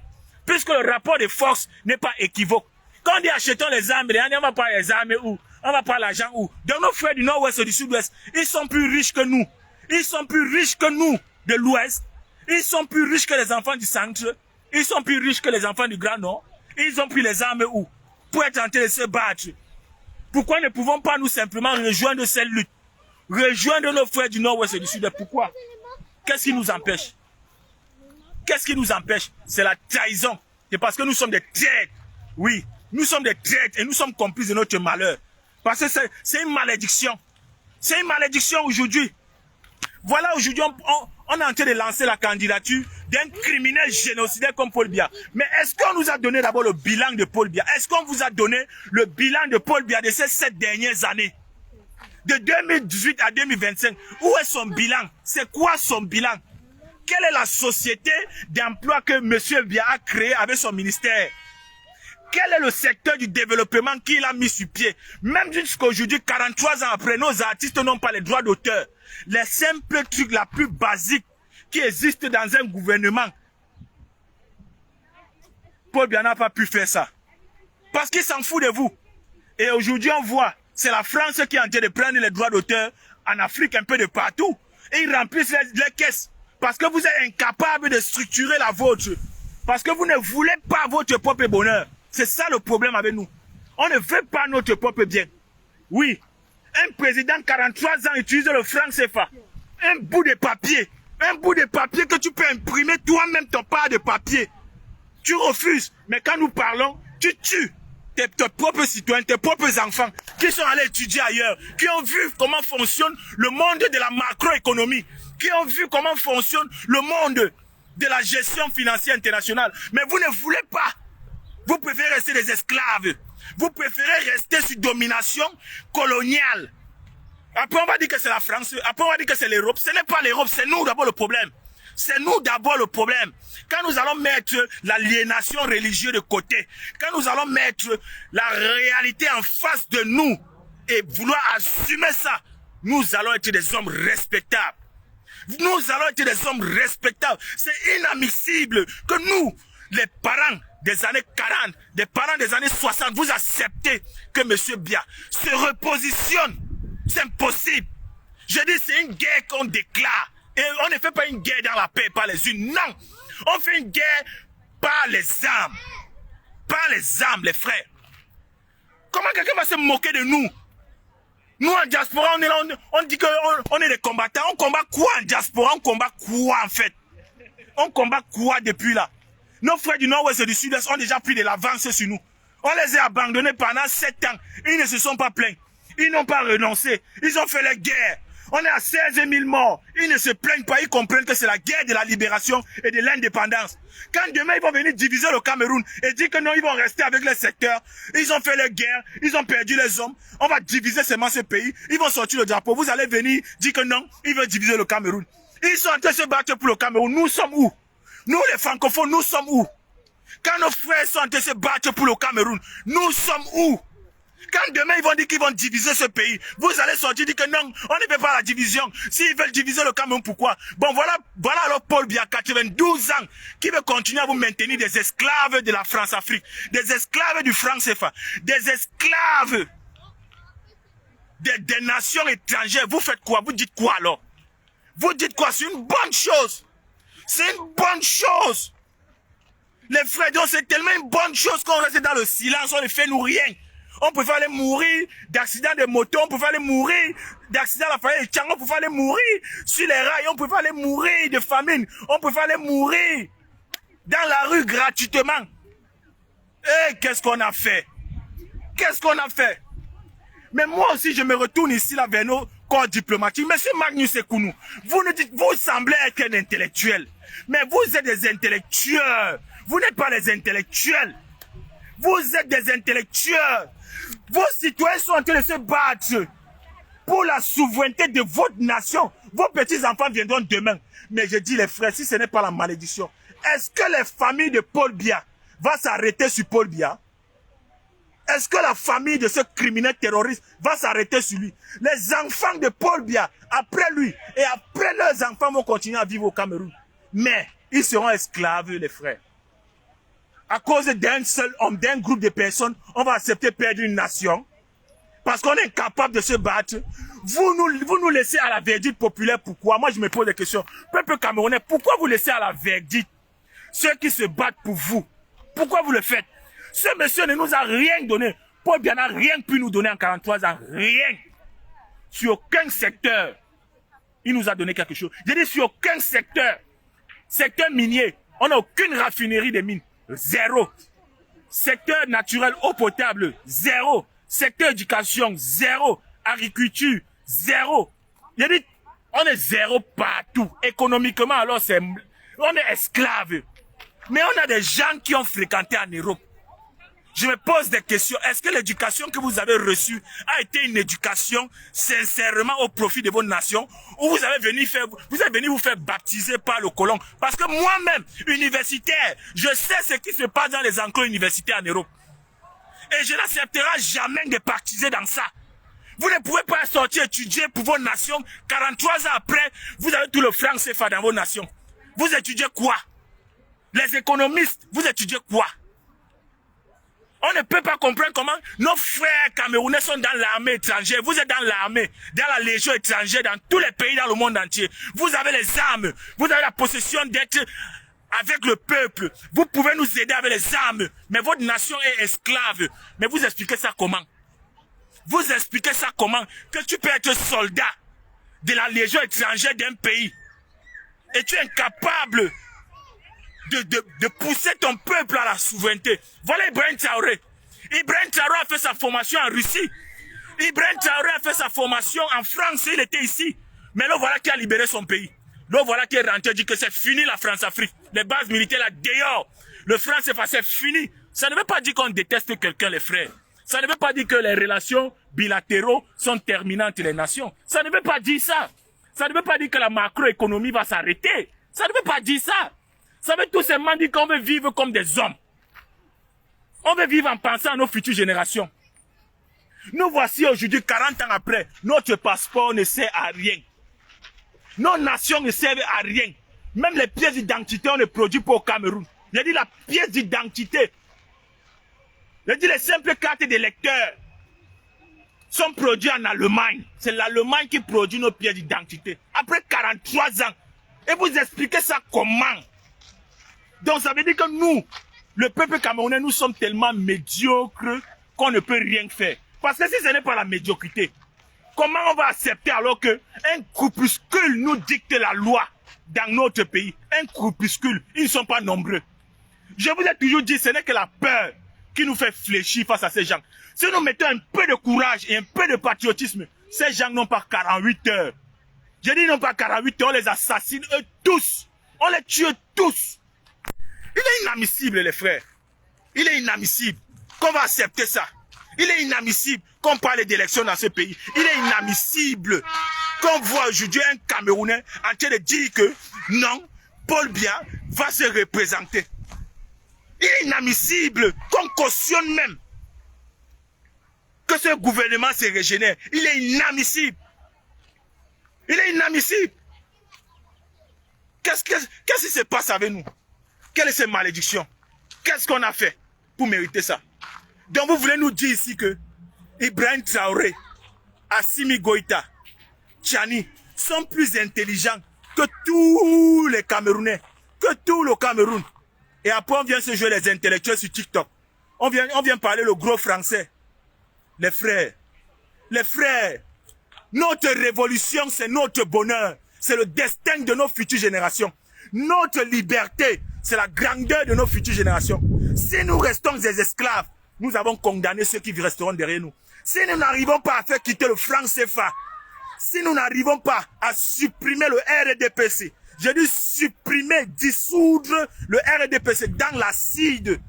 Puisque le rapport de force n'est pas équivoque. Quand on dit achetons les armes, on va pas les armes où? On va pas l'argent où? Donc nos frères du nord-ouest et du sud-ouest, ils sont plus riches que nous. Ils sont plus riches que nous de l'ouest. Ils sont plus riches que les enfants du centre. Ils sont plus riches que les enfants du Grand Nord. Ils ont pris les armes où? Pour être en train de se battre. Pourquoi ne pouvons pas nous simplement rejoindre cette lutte? Rejoindre nos frères du nord-ouest et du sud-est. Pourquoi? Qu'est-ce qui nous empêche? Qu'est-ce qui nous empêche? C'est la trahison. C'est parce que nous sommes des traîtres. Oui, nous sommes des traîtres et nous sommes complices de notre malheur. Parce que c'est une malédiction. C'est une malédiction aujourd'hui. Voilà, aujourd'hui, on est en train de lancer la candidature d'un criminel génocidaire comme Paul Biya. Mais est-ce qu'on nous a donné d'abord le bilan de Paul Biya? Est-ce qu'on vous a donné le bilan de Paul Biya de ces 7 dernières années? De 2018 à 2025, où est son bilan? C'est quoi son bilan? Quelle est la société d'emploi que M. Biya a créée avec son ministère? Quel est le secteur du développement qu'il a mis sur pied? Même jusqu'à aujourd'hui, 43 ans après, nos artistes n'ont pas les droits d'auteur. Les simples trucs la plus basiques qui existent dans un gouvernement. Paul Biya n'a pas pu faire ça. Parce qu'il s'en fout de vous. Et aujourd'hui, on voit, c'est la France qui est en train de prendre les droits d'auteur en Afrique, un peu de partout. Et ils remplissent les caisses. Parce que vous êtes incapable de structurer la vôtre. Parce que vous ne voulez pas votre propre bonheur. C'est ça le problème avec nous. On ne veut pas notre propre bien. Oui. Un président 43 ans utilise le franc CFA. Un bout de papier. Un bout de papier que tu peux imprimer toi-même ton part de papier. Tu refuses. Mais quand nous parlons, tu tues tes propres citoyens, tes propres enfants qui sont allés étudier ailleurs, qui ont vu comment fonctionne le monde de la macroéconomie, qui ont vu comment fonctionne le monde de la gestion financière internationale. Mais vous ne voulez pas. Vous préférez rester des esclaves. Vous préférez rester sous domination coloniale. Après, on va dire que c'est la France. Après, on va dire que c'est l'Europe. Ce n'est pas l'Europe, c'est nous d'abord le problème. C'est nous d'abord le problème. Quand nous allons mettre l'aliénation religieuse de côté, quand nous allons mettre la réalité en face de nous et vouloir assumer ça, nous allons être des hommes respectables. Nous allons être des hommes respectables. C'est inadmissible que nous, les parents des années 40, des parents des années 60, vous acceptez que M. Biya se repositionne. C'est impossible. Je dis, c'est une guerre qu'on déclare. Et on ne fait pas une guerre dans la paix par les unes. Non. On fait une guerre par les armes. Par les armes, les frères. Comment quelqu'un va se moquer de nous? Nous, en diaspora, on est là, on dit qu'on est des combattants. On combat quoi en diaspora? On combat quoi, en fait? On combat quoi depuis là? Nos frères du Nord-Ouest et du Sud-Est ont déjà pris de l'avance sur nous. On les a abandonnés pendant 7 ans. Ils ne se sont pas plaints. Ils n'ont pas renoncé. Ils ont fait la guerre. On est à 16 000 morts. Ils ne se plaignent pas. Ils comprennent que c'est la guerre de la libération et de l'indépendance. Quand demain, ils vont venir diviser le Cameroun et dire que non, ils vont rester avec les secteurs. Ils ont fait la guerre. Ils ont perdu les hommes. On va diviser seulement ce pays. Ils vont sortir le drapeau. Vous allez venir dire que non, ils veulent diviser le Cameroun. Ils sont en train de se battre pour le Cameroun. Nous sommes où? Nous, les francophones, nous sommes où? Quand nos frères sont en train de se battre pour le Cameroun, nous sommes où? Quand demain ils vont dire qu'ils vont diviser ce pays, vous allez sortir dire que non, on ne fait pas la division. S'ils veulent diviser le Cameroun, pourquoi? Bon, voilà alors Paul Biya, 92 ans, qui veut continuer à vous maintenir des esclaves de la France-Afrique, des esclaves du franc CFA, des esclaves des nations étrangères. Vous faites quoi? Vous dites quoi alors? Vous dites quoi? C'est une bonne chose. C'est une bonne chose. Les frères, donc c'est tellement une bonne chose qu'on reste dans le silence, on ne fait nous rien. On peut aller mourir d'accidents de moto, on peut aller mourir d'accidents à la famille de Tchang, on peut aller mourir sur les rails, on peut aller mourir de famine, on peut aller mourir dans la rue gratuitement. Et qu'est-ce qu'on a fait? Qu'est-ce qu'on a fait? Mais moi aussi, je me retourne ici là vers nos corps diplomatiques. Monsieur Magnus Ekounou, vous semblez être un intellectuel. Mais vous êtes des intellectuels. Vous n'êtes pas des intellectuels. Vous êtes des intellectuels. Vos citoyens sont en train de se battre pour la souveraineté de votre nation. Vos petits-enfants viendront demain. Mais je dis les frères, si ce n'est pas la malédiction, est-ce que les familles de Paul Biya vont s'arrêter sur Paul Biya? Est-ce que la famille de ce criminel terroriste va s'arrêter sur lui? Les enfants de Paul Biya, après lui, et après leurs enfants vont continuer à vivre au Cameroun. Mais ils seront esclaves, les frères. À cause d'un seul homme, d'un groupe de personnes, on va accepter de perdre une nation. Parce qu'on est incapable de se battre. Vous nous laissez à la verdict populaire. Pourquoi? Moi, je me pose des questions. Peuple camerounais, pourquoi vous laissez à la verdict ceux qui se battent pour vous? Pourquoi vous le faites? Ce monsieur ne nous a rien donné. Paul Biya n'a rien pu nous donner en 43 ans. Rien. Sur aucun secteur, il nous a donné quelque chose. J'ai dit sur aucun secteur. Secteur minier, on n'a aucune raffinerie de mines. Zéro. Secteur naturel, eau potable, zéro. Secteur éducation, zéro. Agriculture, zéro. J'ai dit, on est zéro partout. Économiquement, alors on est esclaves. Mais on a des gens qui ont fréquenté en Europe. Je me pose des questions. Est-ce que l'éducation que vous avez reçue a été une éducation sincèrement au profit de votre nation, ou vous avez venu vous faire baptiser par le colon? Parce que moi-même, universitaire, je sais ce qui se passe dans les enclos universitaires en Europe. Et je n'accepterai jamais de baptiser dans ça. Vous ne pouvez pas sortir étudier pour vos nations. 43 ans après, vous avez tout le franc CFA dans vos nations. Vous étudiez quoi? Les économistes, vous étudiez quoi? On ne peut pas comprendre comment nos frères camerounais sont dans l'armée étrangère. Vous êtes dans l'armée, dans la légion étrangère, dans tous les pays dans le monde entier. Vous avez les armes. Vous avez la possession d'être avec le peuple. Vous pouvez nous aider avec les armes. Mais votre nation est esclave. Mais vous expliquez ça comment? Vous expliquez ça comment? Que tu peux être soldat de la légion étrangère d'un pays. Et tu es incapable de pousser ton peuple à la souveraineté. Voilà Ibrahim Traoré. Ibrahim Traoré a fait sa formation en Russie. Ibrahim Traoré a fait sa formation en France, il était ici. Mais là, voilà qui a libéré son pays. Là, voilà qui est rentré, dit que c'est fini la France-Afrique. Les bases militaires là, dehors. Le franc CFA, c'est fini. Ça ne veut pas dire qu'on déteste quelqu'un, les frères. Ça ne veut pas dire que les relations bilatéraux sont terminées entre les nations. Ça ne veut pas dire ça. Ça ne veut pas dire que la macroéconomie va s'arrêter. Ça ne veut pas dire ça. Ça veut tout simplement dire qu'on veut vivre comme des hommes. On veut vivre en pensant à nos futures générations. Nous voici aujourd'hui, 40 ans après, notre passeport ne sert à rien. Nos nations ne servent à rien. Même les pièces d'identité, on ne produit pas au Cameroun. J'ai dit la pièce d'identité. J'ai dit les simples cartes d'électeurs sont produites en Allemagne. C'est l'Allemagne qui produit nos pièces d'identité. Après 43 ans. Et vous expliquez ça comment? Donc ça veut dire que nous, le peuple camerounais, nous sommes tellement médiocres qu'on ne peut rien faire. Parce que si ce n'est pas la médiocrité, Comment on va accepter alors qu'un groupuscule nous dicte la loi dans notre pays? Un groupuscule, ils ne sont pas nombreux. Je vous ai toujours dit, ce n'est que la peur qui nous fait fléchir face à ces gens. Si nous mettons un peu de courage et un peu de patriotisme, ces gens n'ont pas 48 heures. Je dis non pas 48 heures, on les assassine eux tous. On les tue tous. Il est inadmissible, les frères. Il est inadmissible qu'on va accepter ça. Il est inadmissible qu'on parle d'élections dans ce pays. Il est inadmissible qu'on voit aujourd'hui un Camerounais en train de dire que non, Paul Biya va se représenter. Il est inadmissible qu'on cautionne même que ce gouvernement se régénère. Il est inadmissible. Il est inadmissible. Qu'est-ce qui se passe avec nous? Quelle est cette malédiction? Qu'est-ce qu'on a fait pour mériter ça? Donc vous voulez nous dire ici que Ibrahim Traoré, Assimi Goïta, Tchani sont plus intelligents que tous les Camerounais, que tout le Cameroun. Et après on vient se jouer les intellectuels sur TikTok. On vient parler le gros français. Les frères, notre révolution c'est notre bonheur. C'est le destin de nos futures générations. Notre liberté, c'est la grandeur de nos futures générations. Si nous restons des esclaves, nous avons condamné ceux qui resteront derrière nous. Si nous n'arrivons pas à faire quitter le franc CFA, si nous n'arrivons pas à supprimer le RDPC, je dis supprimer, dissoudre le RDPC dans l'acide,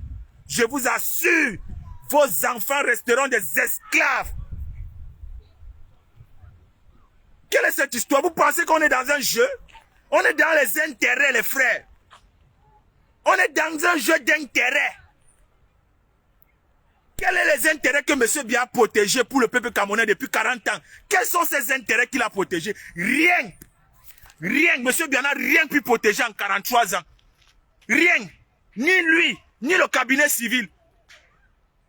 je vous assure, vos enfants resteront des esclaves. Quelle est cette histoire? Vous pensez qu'on est dans un jeu? On est dans les intérêts, les frères. On est dans un jeu d'intérêts. Quels sont les intérêts que M. Biya a protégés pour le peuple camerounais depuis 40 ans? Quels sont ces intérêts qu'il a protégés? Rien. Rien. M. Biya n'a rien pu protéger en 43 ans. Rien. Ni lui, ni le cabinet civil,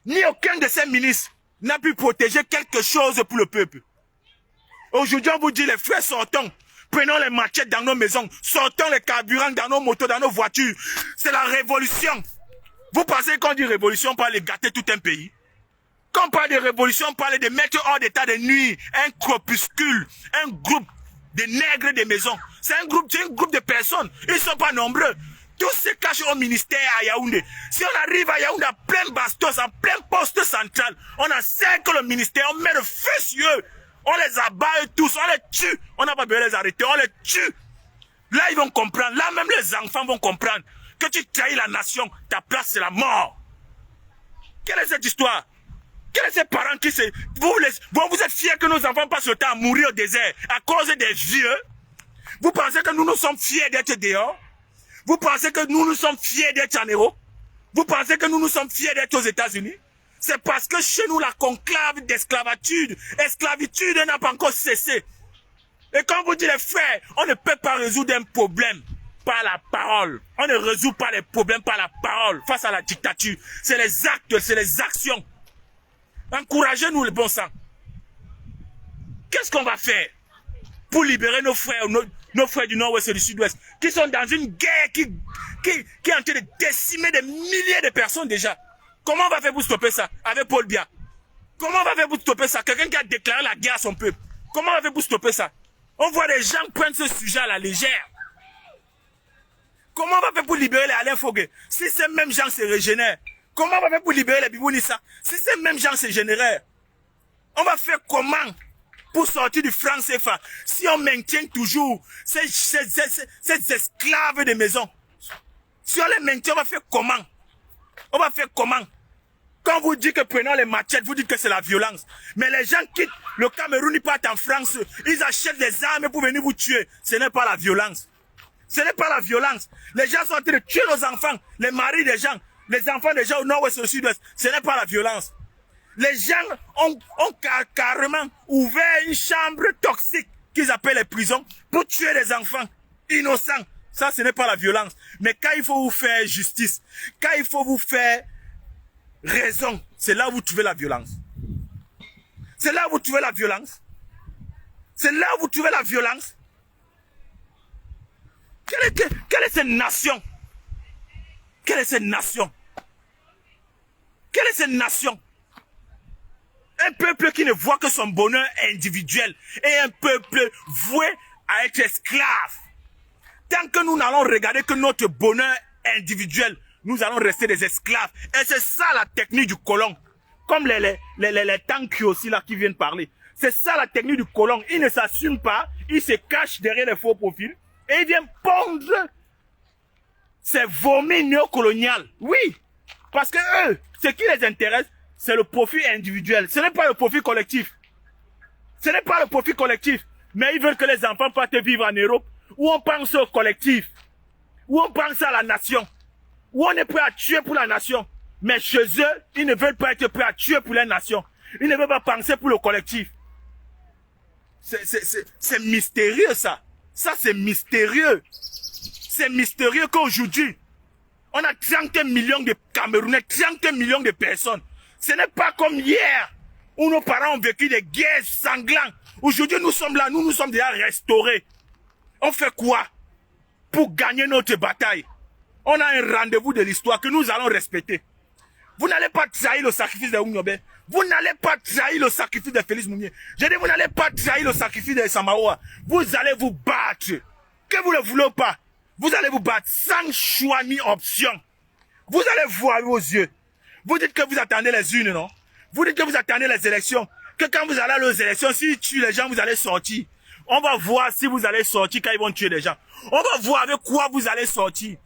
ni aucun de ses ministres n'a pu protéger quelque chose pour le peuple. Aujourd'hui, on vous dit, les frères, sortons. Prenons les machettes dans nos maisons. Sortons les carburants dans nos motos, dans nos voitures. C'est la révolution. Vous pensez qu'on dit révolution, on parle de gâter tout un pays? Quand on parle de révolution, on parle de mettre hors d'état de nuire un crépuscule, un groupe de nègres des maisons. C'est un groupe de personnes. Ils ne sont pas nombreux. Tous se cachent au ministère à Yaoundé. Si on arrive à Yaoundé à plein bastos, en plein poste central, on encercle le ministère, on met le feu sur eux. On les abat tous, on les tue. On n'a pas besoin de les arrêter, on les tue. Là, ils vont comprendre. Là, même les enfants vont comprendre que tu trahis la nation. Ta place, c'est la mort. Quelle est cette histoire? Quels sont ces parents qui se... Vous êtes fiers que nos enfants passent le temps à mourir au désert à cause des vieux? Vous pensez que nous sommes fiers d'être dehors? Vous pensez que nous sommes fiers d'être en Europe? Vous pensez que nous sommes fiers d'être aux États-Unis? C'est parce que chez nous, la conclave d'esclavitude, esclavitude n'a pas encore cessé. Et quand vous dites les frères, on ne peut pas résoudre un problème par la parole. On ne résout pas les problèmes par la parole face à la dictature. C'est les actes, c'est les actions. Encouragez-nous le bon sang. Qu'est-ce qu'on va faire pour libérer nos frères du nord-ouest et du sud-ouest qui sont dans une guerre qui est en train de décimer des milliers de personnes déjà? Comment on va faire pour stopper ça avec Paul Biya? Comment on va faire pour stopper ça? Quelqu'un qui a déclaré la guerre à son peuple. Comment on va faire pour stopper ça? On voit des gens prendre ce sujet à la légère. Comment on va faire pour libérer les Alain Fogué? Si ces mêmes gens se régénèrent, comment on va faire pour libérer les Bibounissa? Si ces mêmes gens se génèrent, on va faire comment pour sortir du franc CFA si on maintient toujours ces esclaves de maison? Si on les maintient, on va faire comment? On va faire comment? Quand vous dites que prenons les machettes, vous dites que c'est la violence. Mais les gens quittent le Cameroun, ils partent en France, ils achètent des armes pour venir vous tuer. Ce n'est pas la violence. Ce n'est pas la violence. Les gens sont en train de tuer nos enfants, les maris des gens, les enfants des gens au nord-ouest et au sud-ouest. Ce n'est pas la violence. Les gens ont carrément ouvert une chambre toxique qu'ils appellent les prisons pour tuer les enfants innocents. Ça, ce n'est pas la violence. Mais quand il faut vous faire justice, quand il faut vous faire raison, c'est là où vous trouvez la violence. C'est là où vous trouvez la violence. C'est là où vous trouvez la violence. Quelle est cette nation? Quelle est cette nation? Quelle est cette nation? Un peuple qui ne voit que son bonheur individuel et un peuple voué à être esclave. Tant que nous n'allons regarder que notre bonheur individuel, nous allons rester des esclaves. Et c'est ça la technique du colon. Comme les tanks aussi là qui viennent parler. C'est ça la technique du colon. Il ne s'assume pas, il se cache derrière les faux profils et il vient pondre ses vomis néocoloniales. Oui, parce que eux, ce qui les intéresse, c'est le profit individuel. Ce n'est pas le profit collectif. Ce n'est pas le profit collectif. Mais ils veulent que les enfants partent vivre en Europe, où on pense au collectif, où on pense à la nation, où on est prêt à tuer pour la nation. Mais chez eux, ils ne veulent pas être prêts à tuer pour la nation. Ils ne veulent pas penser pour le collectif. C'est mystérieux ça. Ça c'est mystérieux. C'est mystérieux qu'aujourd'hui, on a 30 millions de Camerounais, 30 millions de personnes. Ce n'est pas comme hier, où nos parents ont vécu des guerres sanglantes. Aujourd'hui, nous sommes là, nous sommes déjà restaurés. On fait quoi pour gagner notre bataille? On a un rendez-vous de l'histoire que nous allons respecter. Vous n'allez pas trahir le sacrifice de Ounyobe. Vous n'allez pas trahir le sacrifice de Félix Mounier. Je dis, vous n'allez pas trahir le sacrifice de Samaoa. Vous allez vous battre. Que vous ne voulez pas. Vous allez vous battre sans choix ni option. Vous allez voir vos yeux. Vous dites que vous attendez les urnes, non? Vous dites que vous attendez les élections. Que quand vous allez aux élections, s'ils tuent les gens, vous allez sortir. On va voir si vous allez sortir quand ils vont tuer les gens. On va voir avec quoi vous allez sortir.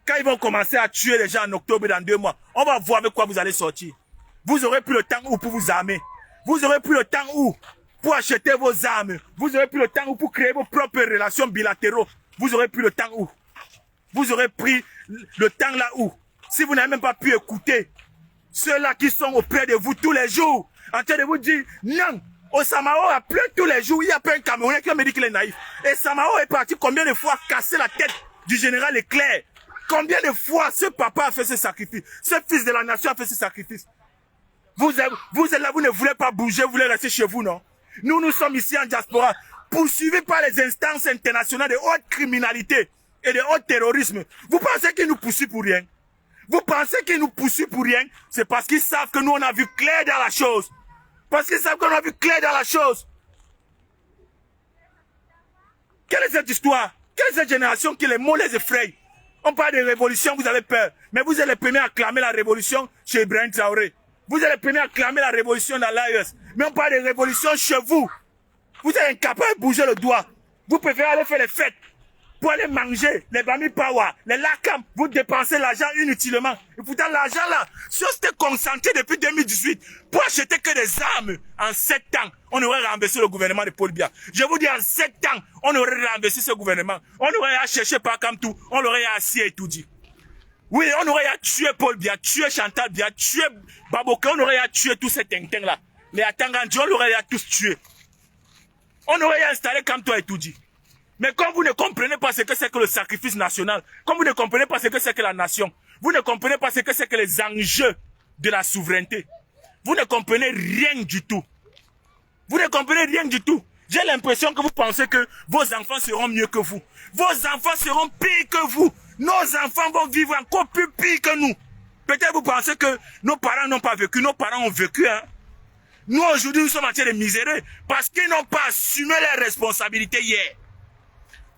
Quand ils vont commencer à tuer les gens en octobre dans 2 mois, on va voir avec quoi vous allez sortir. Vous aurez plus le temps où pour vous armer. Vous aurez plus le temps où pour acheter vos armes. Vous aurez plus le temps où pour créer vos propres relations bilatéraux. Vous aurez plus le temps où. Vous aurez pris le temps là où. Si vous n'avez même pas pu écouter ceux-là qui sont auprès de vous tous les jours, en train de vous dire non. Samao a plein tous les jours. Il n'y a pas un Camerounais qui me dit qu'il est naïf. Et Samao est parti combien de fois casser la tête du général Leclerc? Combien de fois ce papa a fait ce sacrifice? Ce fils de la nation a fait ce sacrifice? Vous êtes là, vous ne voulez pas bouger, vous voulez rester chez vous, non? Nous sommes ici en diaspora, poursuivis par les instances internationales de haute criminalité et de haut terrorisme. Vous pensez qu'ils nous poursuivent pour rien? Vous pensez qu'ils nous poursuivent pour rien? C'est parce qu'ils savent que nous, on a vu clair dans la chose. Parce qu'ils savent qu'on a vu clair dans la chose. Quelle est cette histoire? Quelle est cette génération qui les mots les effraie? On parle de révolution, vous avez peur. Mais vous êtes les premiers à clamer la révolution chez Ibrahim Traoré. Vous êtes les premiers à clamer la révolution dans l'AES. Mais on parle de révolution chez vous. Vous êtes incapable de bouger le doigt. Vous préférez aller faire les fêtes. Pour aller manger les Bami Power, les Lakam. Vous dépensez l'argent inutilement. Et pourtant l'argent là, si on s'était concentré depuis 2018 pour acheter que des armes, en 7 ans, on aurait renversé le gouvernement de Paul Biya. Je vous dis, en 7 ans, on aurait renversé ce gouvernement. On aurait à chercher par Kamtou, on l'aurait assis et tout dit. Oui, on aurait à tuer Paul Biya, tuer Chantal Biya, tuer Baboka, on aurait à tuer tous ces ting là. Les Atangandji, on l'aurait à tous tuer. On aurait à installer Kamtou et tout dit. Mais comme vous ne comprenez pas ce que c'est que le sacrifice national, comme vous ne comprenez pas ce que c'est que la nation, vous ne comprenez pas ce que c'est que les enjeux de la souveraineté, vous ne comprenez rien du tout. Vous ne comprenez rien du tout. J'ai l'impression que vous pensez que vos enfants seront mieux que vous. Vos enfants seront pires que vous. Nos enfants vont vivre encore plus pire que nous. Peut-être vous pensez que nos parents n'ont pas vécu. Nos parents ont vécu, hein. Nous, aujourd'hui, nous sommes en train de misérer parce qu'ils n'ont pas assumé leurs responsabilités hier.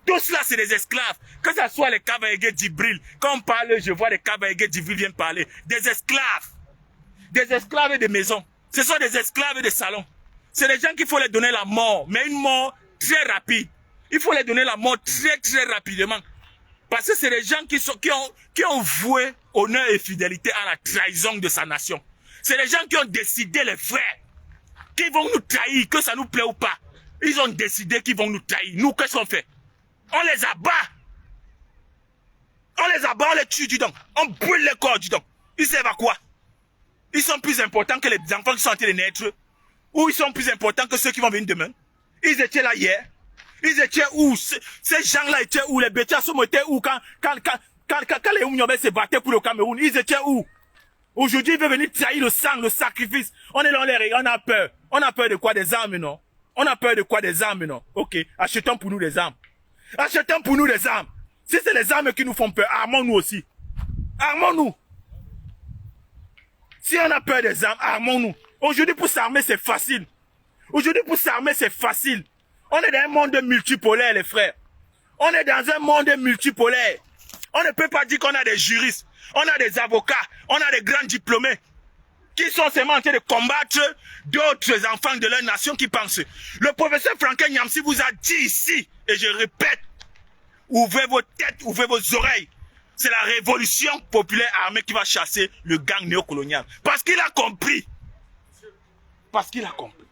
Tout cela, c'est des esclaves. Que ce soit les Kavaïgué d'Ibril. Quand on parle, je vois les Kavaïgué d'Ibril viennent parler. Des esclaves. Des esclaves de maison. Ce sont des esclaves de salon. C'est des gens qu'il faut leur donner la mort. Mais une mort très rapide. Il faut leur donner la mort très très rapidement. Parce que c'est des gens qui ont voué honneur et fidélité à la trahison de sa nation. C'est des gens qui ont décidé, les frères, qu'ils vont nous trahir, que ça nous plaît ou pas. Ils ont décidé qu'ils vont nous trahir. Nous, qu'est-ce qu'on fait? On les abat. On les abat, on les tue, dis donc. On brûle les corps, dis donc. Ils servent à quoi? Ils sont plus importants que les enfants qui sont en train de naître. Ou ils sont plus importants que ceux qui vont venir demain. Ils étaient là hier. Ils étaient où? Ces gens-là étaient où? Les Bétiassoum étaient où quand les Oumniobé se battaient pour le Cameroun? Ils étaient où? Aujourd'hui, ils veulent venir trahir le sang, le sacrifice. On est là, on les regarde, on a peur. On a peur de quoi? Des armes, non? On a peur de quoi? Des armes, non? Ok, achetons pour nous des armes. Achetons pour nous des armes. Si c'est les armes qui nous font peur, armons-nous aussi. Armons-nous. Si on a peur des armes, armons-nous. Aujourd'hui, pour s'armer, c'est facile. Aujourd'hui, pour s'armer, c'est facile. On est dans un monde multipolaire, les frères. On est dans un monde multipolaire. On ne peut pas dire qu'on a des juristes, on a des avocats, on a des grands diplômés qui sont seulement en train de combattre d'autres enfants de leur nation qui pensent. Le professeur Franklin Nyamsi vous a dit ici, et je répète, ouvrez vos têtes, ouvrez vos oreilles. C'est la révolution populaire armée qui va chasser le gang néocolonial. Parce qu'il a compris. Parce qu'il a compris.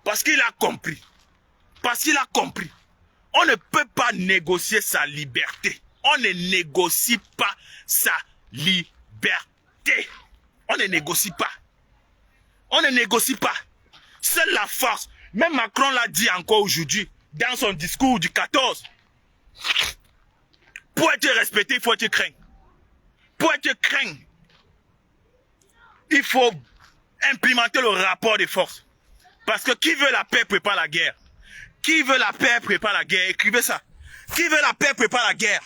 Parce qu'il a compris. Parce qu'il a compris. On ne peut pas négocier sa liberté. On ne négocie pas sa liberté. On ne négocie pas. On ne négocie pas. Seule la force. Même Macron l'a dit encore aujourd'hui, dans son discours du 14. Pour être respecté, il faut être craint. Pour être craint, il faut implémenter le rapport de force. Parce que qui veut la paix prépare la guerre. Qui veut la paix prépare la guerre. Écrivez ça. Qui veut la paix prépare la guerre.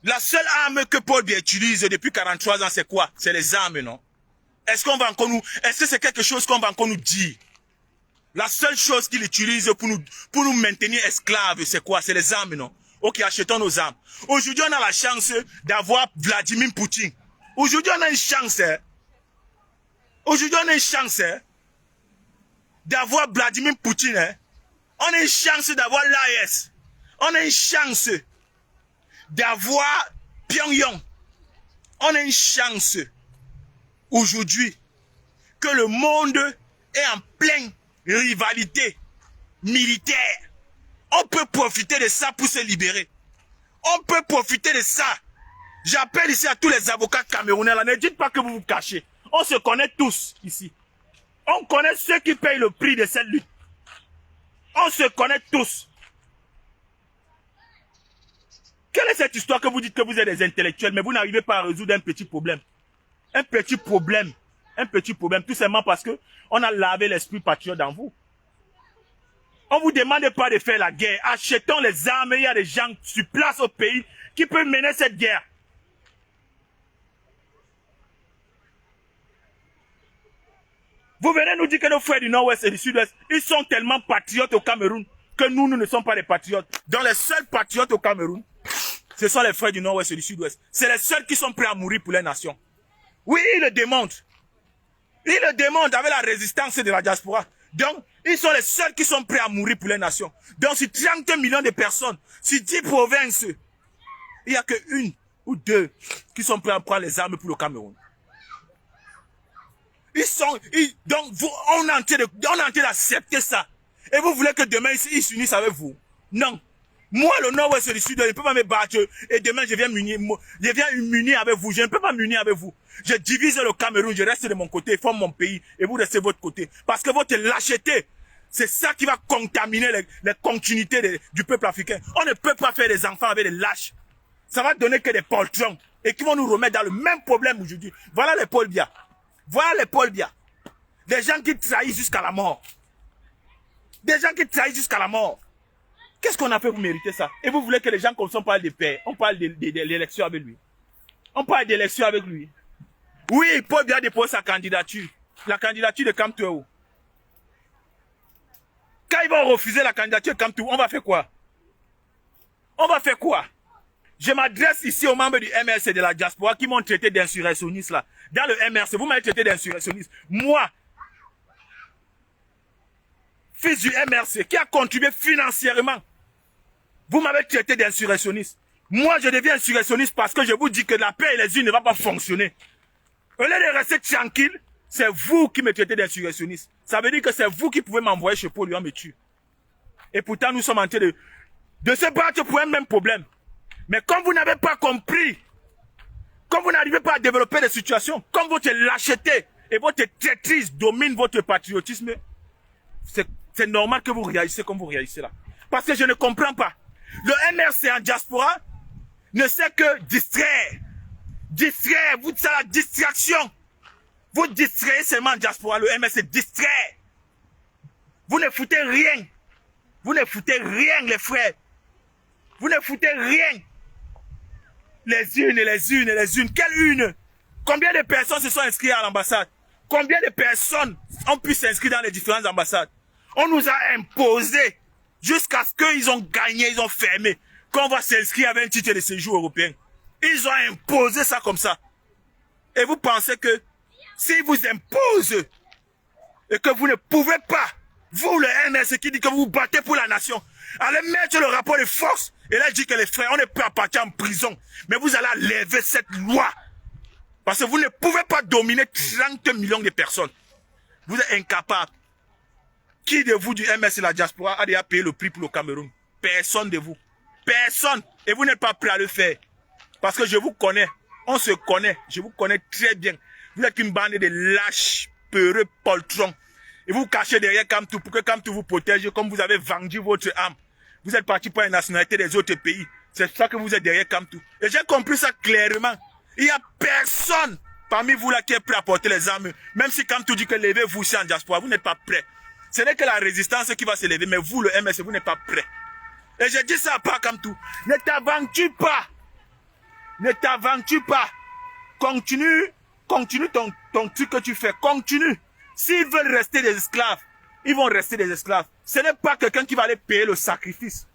La seule arme que Paul Biya utilise depuis 43 ans, c'est quoi? C'est les armes, non? Est-ce qu'on va encore nous... Est-ce que c'est quelque chose qu'on va encore nous dire? La seule chose qu'il utilise pour nous maintenir esclaves, c'est quoi? C'est les armes, non? Ok, achetons nos armes. Aujourd'hui, on a la chance d'avoir Vladimir Poutine. Aujourd'hui, on a une chance. Aujourd'hui, on a une chance d'avoir Vladimir Poutine. On a une chance d'avoir l'AES. On a une chance d'avoir Pyongyang. On a une chance aujourd'hui que le monde est en pleine rivalité militaire. On peut profiter de ça pour se libérer. On peut profiter de ça. J'appelle ici à tous les avocats camerounais. Là, ne dites pas que vous vous cachez. On se connaît tous ici. On connaît ceux qui payent le prix de cette lutte. On se connaît tous. Quelle est cette histoire que vous dites que vous êtes des intellectuels, mais vous n'arrivez pas à résoudre un petit problème? Un petit problème. Un petit problème. Tout simplement parce que on a lavé l'esprit patriote dans vous. On ne vous demande pas de faire la guerre. Achetons les armes. Il y a des gens sur place au pays qui peuvent mener cette guerre. Vous venez nous dire que nos frères du Nord-Ouest et du Sud-Ouest, ils sont tellement patriotes au Cameroun que nous ne sommes pas des patriotes. Donc les seuls patriotes au Cameroun, ce sont les frères du Nord-Ouest et du Sud-Ouest. C'est les seuls qui sont prêts à mourir pour leur nation. Oui, ils le démontrent. Ils le démontrent avec la résistance de la diaspora. Donc, ils sont les seuls qui sont prêts à mourir pour leur nation. Donc, sur 30 millions de personnes, sur 10 provinces, il n'y a que une ou deux qui sont prêts à prendre les armes pour le Cameroun. Donc, on est en train d'accepter ça. Et vous voulez que demain, ils s'unissent avec vous? Non. Moi, le Nord-Ouest et le Sud, je ne peux pas me battre. Et demain, je viens m'unir avec vous. Je ne peux pas m'unir avec vous. Je divise le Cameroun, je reste de mon côté, je forme mon pays. Et vous restez de votre côté. Parce que votre lâcheté, c'est ça qui va contaminer les continuités du peuple africain. On ne peut pas faire des enfants avec des lâches. Ça va donner que des poltrons. Et qui vont nous remettre dans le même problème aujourd'hui. Voilà les Paul Biya. Voilà les Paul Biya. Des gens qui trahissent jusqu'à la mort. Des gens qui trahissent jusqu'à la mort. Qu'est-ce qu'on a fait pour mériter ça? Et vous voulez que les gens comme ça, on parle de paix. On parle de l'élection avec lui. On parle d'élection avec lui. Oui, Paul Biya dépose sa candidature. La candidature de Kamtou. Quand ils vont refuser la candidature de Kamtou, on va faire quoi? On va faire quoi? Je m'adresse ici aux membres du MRC de la diaspora qui m'ont traité d'insurrectionniste là. Dans le MRC, vous m'avez traité d'insurrectionniste. Moi, fils du MRC, qui a contribué financièrement, vous m'avez traité d'insurrectionniste. Moi, je deviens insurrectionniste parce que je vous dis que la paix et les unes ne vont pas fonctionner. Au lieu de rester tranquille, c'est vous qui me traitez d'insurrectionniste. Ça veut dire que c'est vous qui pouvez m'envoyer chez Paul Biya me tuer. Et pourtant, nous sommes en train de se battre pour un même problème. Mais comme vous n'avez pas compris, comme vous n'arrivez pas à développer des situations, comme votre lâcheté et votre traîtrise dominent votre patriotisme, c'est normal que vous réagissez comme vous réagissez là. Parce que je ne comprends pas. Le MRC en diaspora ne sait que distraire. Distraire, vous c'est la distraction. Vous distrayez seulement en diaspora, le MRC distrait. Vous ne foutez rien. Vous ne foutez rien, les frères. Vous ne foutez rien. Les unes et les unes et les unes. Quelle une? Combien de personnes se sont inscrites à l'ambassade? Combien de personnes ont pu s'inscrire dans les différentes ambassades? On nous a imposé jusqu'à ce qu'ils ont gagné, ils ont fermé, qu'on va s'inscrire avec un titre de séjour européen. Ils ont imposé ça comme ça. Et vous pensez que s'ils vous imposent et que vous ne pouvez pas, vous le MS qui dit que vous vous battez pour la nation, allez mettre le rapport de force et là dit que les frères, on ne peut pas partir en prison. Mais vous allez lever cette loi. Parce que vous ne pouvez pas dominer 30 millions de personnes. Vous êtes incapable. Qui de vous du MS et la diaspora a déjà payé le prix pour le Cameroun? Personne de vous. Personne. Et vous n'êtes pas prêt à le faire. Parce que je vous connais. On se connaît. Je vous connais très bien. Vous êtes une bande de lâches, peureux, poltrons. Et vous cachez derrière Kamtou pour que Kamtou vous protège comme vous avez vendu votre âme. Vous êtes parti pour la nationalité des autres pays. C'est ça que vous êtes derrière Kamtou. Et j'ai compris ça clairement. Il n'y a personne parmi vous là qui est prêt à porter les armes. Même si Kamtou dit que levez-vous ici en diaspora, vous n'êtes pas prêt. Ce n'est que la résistance qui va se lever, mais vous, le MS, vous n'êtes pas prêt. Et je dis ça à pas Kamtou. Ne t'aventure pas. Ne t'aventure pas. Continue ton truc que tu fais. Continue. S'ils veulent rester des esclaves, ils vont rester des esclaves. Ce n'est pas quelqu'un qui va aller payer le sacrifice.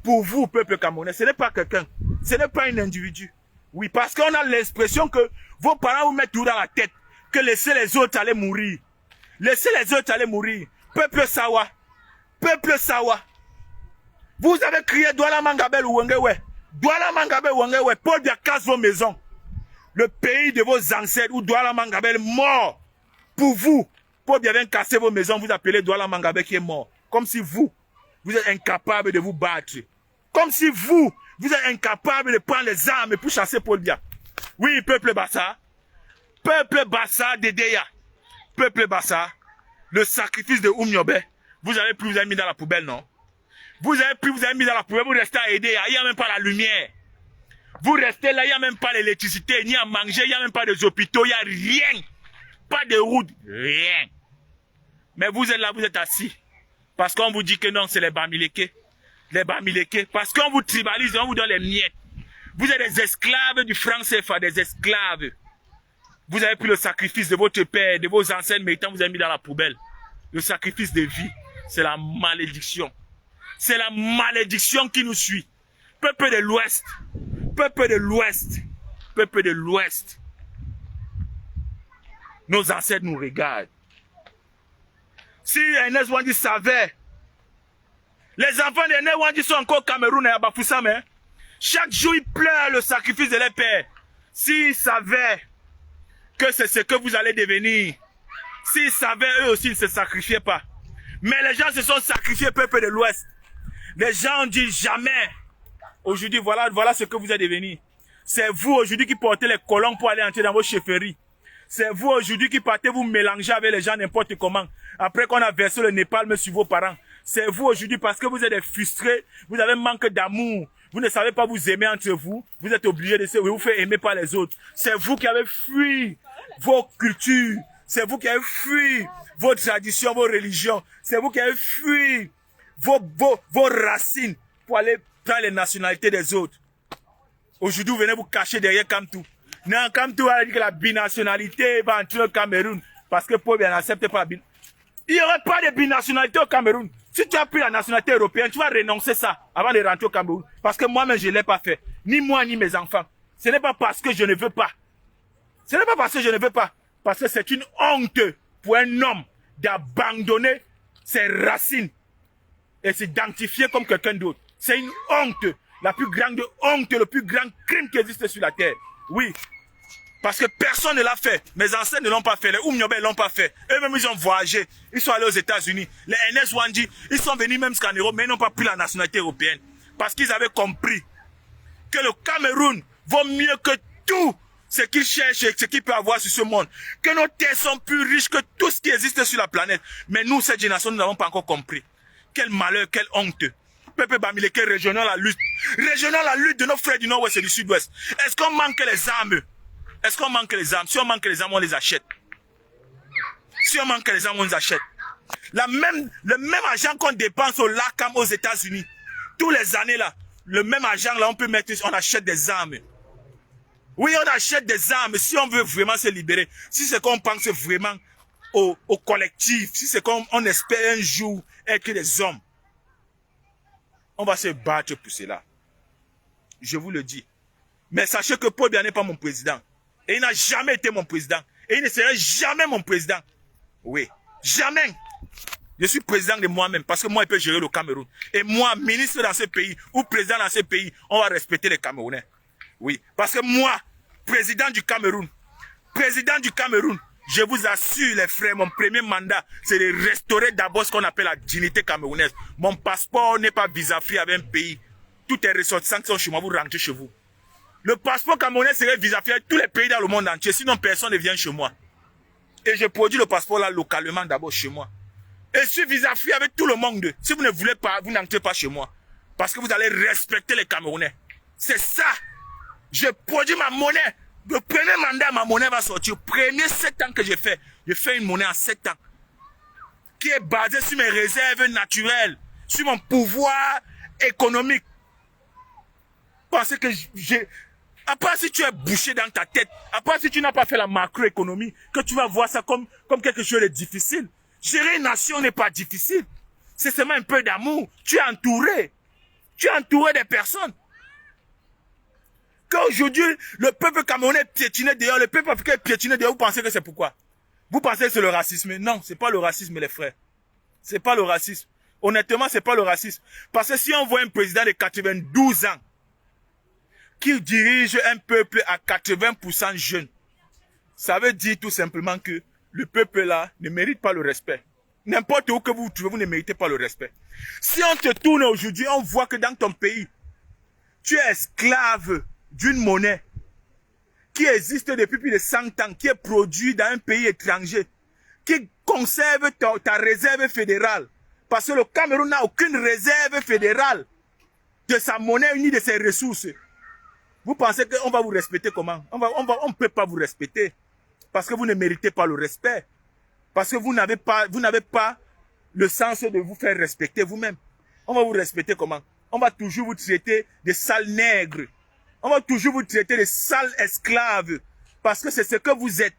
Pour vous, peuple camerounais, ce n'est pas quelqu'un. Ce n'est pas un individu. Oui, parce qu'on a l'expression que vos parents vous mettent tout dans la tête. Que laissez les autres aller mourir. Laissez les autres aller mourir. Peuple Sawa. Peuple Sawa. Vous avez crié Douala Mangabel ou Wengewe. Douala Mangabel ou Wengewe. Paul Biya casse vos maisons. Le pays de vos ancêtres où Douala Mangabel mort. Pour vous. Paul Biya vient casser vos maisons. Vous appelez Douala Mangabel qui est mort. Comme si vous êtes incapable de vous battre. Comme si vous êtes incapable de prendre les armes pour chasser Paul Biya. Oui, peuple Bassa. Peuple Bassa Dedeya. Peuple Bassa. Le sacrifice de Oumniobe. Vous avez pris, vous avez mis dans la poubelle, non? Vous avez pris, vous avez mis dans la poubelle. Vous restez à aider. Il n'y a même pas la lumière. Vous restez là. Il n'y a même pas l'électricité. Ni à manger. Il n'y a même pas de hôpitaux. Il n'y a rien. Pas de route. Rien. Mais vous êtes là, vous êtes assis. Parce qu'on vous dit que non, c'est les Bamileke. Les Bamileke. Parce qu'on vous tribalise, on vous donne les miettes. Vous êtes des esclaves du franc CFA, des esclaves. Vous avez pris le sacrifice de votre père, de vos ancêtres méritants, vous avez mis dans la poubelle. Le sacrifice de vie, c'est la malédiction. C'est la malédiction qui nous suit. Peuple de l'Ouest. Peuple de l'Ouest. Peuple de l'Ouest. Nos ancêtres nous regardent. Si Ernest Wandi savait, les enfants d'Ernest Wandi sont encore au Cameroun et à Bafoussam. Hein? Chaque jour, ils pleurent le sacrifice de leur père. S'ils savaient que c'est ce que vous allez devenir, s'ils savaient, eux aussi, ils ne se sacrifiaient pas. Mais les gens se sont sacrifiés, peuple de l'Ouest. Les gens ont dit jamais. Aujourd'hui, voilà ce que vous êtes devenus. C'est vous aujourd'hui qui portez les colons pour aller entrer dans vos chefferies. C'est vous aujourd'hui qui partez vous mélanger avec les gens n'importe comment. Après qu'on a versé le Népal sur vos parents. C'est vous aujourd'hui parce que vous êtes frustrés, vous avez un manque d'amour. Vous ne savez pas vous aimer entre vous. Vous êtes obligés de vous faire aimer par les autres. C'est vous qui avez fui vos cultures. C'est vous qui avez fui vos traditions, vos religions. C'est vous qui avez fui vos racines pour aller prendre les nationalités des autres. Aujourd'hui, vous venez vous cacher derrière Kamtou. Non, Kamtou a dit que la binationalité va entrer au Cameroun. Parce que Paul n'accepte pas la binationalité. Il n'y aurait pas de binationalité au Cameroun. Si tu as pris la nationalité européenne, tu vas renoncer ça avant de rentrer au Cameroun. Parce que moi-même, je ne l'ai pas fait. Ni moi, ni mes enfants. Ce n'est pas parce que je ne veux pas. Ce n'est pas parce que je ne veux pas. Parce que c'est une honte pour un homme d'abandonner ses racines et s'identifier comme quelqu'un d'autre. C'est une honte. La plus grande honte, le plus grand crime qui existe sur la terre. Oui. Parce que personne ne l'a fait. Mes ancêtres ne l'ont pas fait. Les Oumniobe ne l'ont pas fait. Eux-mêmes, ils ont voyagé. Ils sont allés aux États-Unis. Les Ernest Wandi, ils sont venus même jusqu'en Europe, mais ils n'ont pas pris la nationalité européenne. Parce qu'ils avaient compris que le Cameroun vaut mieux que tout ce qu'il cherche et ce qu'il peut avoir sur ce monde. Que nos terres sont plus riches que tout ce qui existe sur la planète. Mais nous, cette génération, nous n'avons pas encore compris. Quel malheur, quelle honte. Peuple Bamileke, régional la lutte. Régional la lutte de nos frères du Nord-Ouest et du Sud-Ouest. Est-ce qu'on manque les armes? Est-ce qu'on manque les armes? Si on manque les armes, on les achète. Si on manque les armes, on les achète. Le même argent qu'on dépense au LACAM aux États-Unis, tous les années là, le même argent là, on peut mettre, on achète des armes. Oui, on achète des armes si on veut vraiment se libérer. Si c'est qu'on pense vraiment au collectif, si c'est qu'on espère un jour être des hommes, on va se battre pour cela. Je vous le dis. Mais sachez que Paul Biya n'est pas mon président. Et il n'a jamais été mon président. Et il ne sera jamais mon président. Oui, jamais. Je suis président de moi-même parce que moi, je peux gérer le Cameroun. Et moi, ministre dans ce pays ou président dans ce pays, on va respecter les Camerounais. Oui, parce que moi, président du Cameroun, je vous assure les frères, mon premier mandat, c'est de restaurer d'abord ce qu'on appelle la dignité camerounaise. Mon passeport n'est pas visa-free avec un pays. Tout est ressortissant qui sont chez moi, vous rentrez chez vous. Le passeport camerounais serait visa-free avec tous les pays dans le monde entier, sinon personne ne vient chez moi. Et je produis le passeport là localement d'abord chez moi. Et je suis visa-free avec tout le monde. Si vous ne voulez pas, vous n'entrez pas chez moi. Parce que vous allez respecter les Camerounais. C'est ça. Je produis ma monnaie. Le premier mandat, ma monnaie va sortir. Le premier 7 ans que j'ai fait une monnaie en 7 ans. Qui est basée sur mes réserves naturelles. Sur mon pouvoir économique. Parce que à part si tu es bouché dans ta tête, à part si tu n'as pas fait la macroéconomie, que tu vas voir ça comme quelque chose de difficile. Gérer une nation n'est pas difficile. C'est seulement un peu d'amour. Tu es entouré. Tu es entouré des personnes. Qu'aujourd'hui, le peuple camerounais est piétiné dehors, le peuple africain est piétiné dehors, vous pensez que c'est pourquoi? Vous pensez que c'est le racisme? Non, c'est pas le racisme, les frères. C'est pas le racisme. Honnêtement, c'est pas le racisme. Parce que si on voit un président de 92 ans, qui dirige un peuple à 80% jeune, ça veut dire tout simplement que le peuple là ne mérite pas le respect. N'importe où que vous vous trouvez, vous ne méritez pas le respect. Si on te tourne aujourd'hui, on voit que dans ton pays, tu es esclave d'une monnaie qui existe depuis plus de 100 ans, qui est produite dans un pays étranger, qui conserve ta réserve fédérale. Parce que le Cameroun n'a aucune réserve fédérale de sa monnaie ni de ses ressources. Vous pensez qu'on va vous respecter comment? On ne peut pas vous respecter. Parce que vous ne méritez pas le respect. Parce que vous n'avez pas le sens de vous faire respecter vous-même. On va vous respecter comment? On va toujours vous traiter de sales nègres. On va toujours vous traiter de sales esclaves. Parce que c'est ce que vous êtes.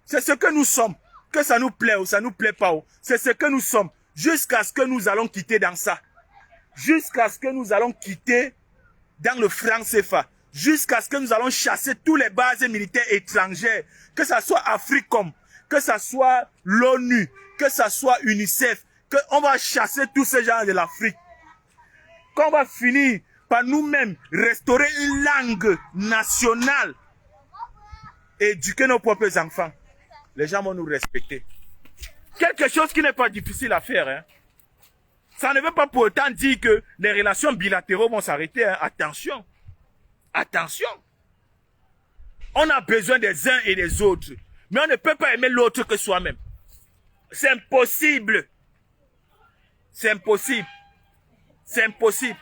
C'est ce que nous sommes. Que ça nous plaît ou ça nous plaît pas. C'est ce que nous sommes. Jusqu'à ce que nous allons quitter dans ça. Jusqu'à ce que nous allons quitter dans le franc CFA. Jusqu'à ce que nous allons chasser tous les bases militaires étrangères. Que ça soit Africom, que ça soit l'ONU, que ça soit UNICEF. On va chasser tous ces gens de l'Afrique. Qu'on va finir par nous-mêmes restaurer une langue nationale. Et éduquer nos propres enfants. Les gens vont nous respecter. Quelque chose qui n'est pas difficile à faire. Hein. Ça ne veut pas pour autant dire que les relations bilatérales vont s'arrêter. Hein. Attention. Attention. On a besoin des uns et des autres. Mais on ne peut pas aimer l'autre que soi-même. C'est impossible. C'est impossible. C'est impossible.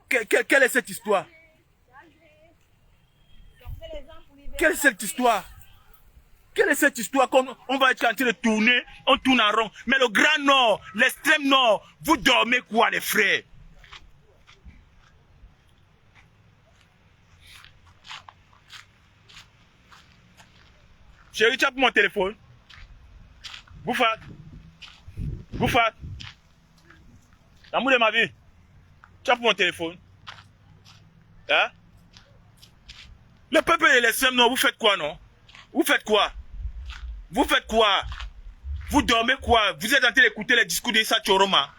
Quelle est cette histoire? Quelle est cette histoire? Quelle est cette histoire qu'on va être en train de tourner, on tourne en rond. Mais le Grand Nord, l'extrême Nord, vous dormez quoi les frères? Chérie, tu as pour mon téléphone? Boufat. Boufat. L'amour de ma vie. Tu as pour mon téléphone? Hein? Le peuple de l'extrême nord, vous faites quoi, non? Vous faites quoi? Vous faites quoi? Vous dormez quoi? Vous êtes en train d'écouter les discours d'Issa Tchoroma.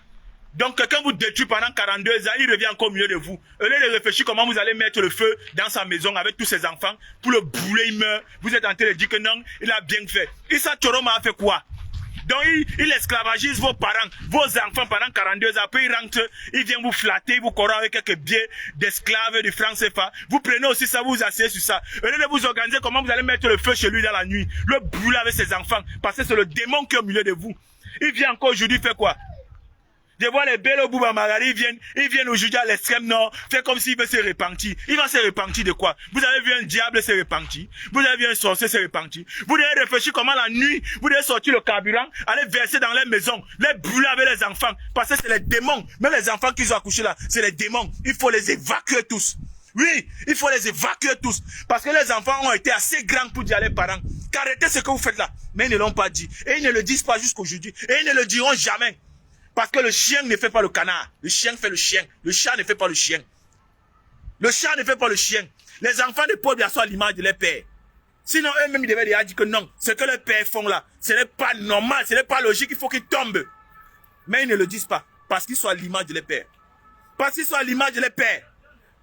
Donc quelqu'un vous détruit pendant 42 ans, il revient encore au milieu de vous. Au lieu de réfléchir comment vous allez mettre le feu dans sa maison avec tous ses enfants, pour le brûler, il meurt. Vous êtes en train de dire que non, il a bien fait. Issa Tchoroma a fait quoi? Donc il esclavagise vos parents, vos enfants pendant 42 ans. Après il rentre, il vient vous flatter, il vous corrompt avec quelques billets d'esclaves du franc CFA. Vous prenez aussi ça, vous vous asseyez sur ça. Au lieu de vous organiser comment vous allez mettre le feu chez lui dans la nuit, le brûler avec ses enfants, parce que c'est le démon qui est au milieu de vous. Il vient encore aujourd'hui faire quoi? Je vois les belles Bouba Magari, ils viennent aujourd'hui à l'extrême nord, faire comme s'il veut se repentir. Il va se repentir de quoi? Vous avez vu un diable se repentir? Vous avez vu un sorcier se repentir? Vous devez réfléchir comment la nuit, vous devez sortir le carburant, aller verser dans les maisons, les brûler avec les enfants. Parce que c'est les démons. Même les enfants qu'ils ont accouchés là, c'est les démons. Il faut les évacuer tous. Oui, il faut les évacuer tous. Parce que les enfants ont été assez grands pour dire à leurs parents qu'arrêtez ce que vous faites là. Mais ils ne l'ont pas dit. Et ils ne le disent pas jusqu'aujourd'hui. Et ils ne le diront jamais. Parce que le chien ne fait pas le canard. Le chien fait le chien. Le chat ne fait pas le chien. Le chat ne fait pas le chien. Les enfants de Paul Biya sont à l'image de leur père. Sinon, eux-mêmes, ils devaient déjà dire que non. Ce que leurs pères font là, ce n'est pas normal. Ce n'est pas logique. Il faut qu'ils tombent. Mais ils ne le disent pas. Parce qu'ils sont à l'image de leur père. Parce qu'ils sont à l'image de leur père.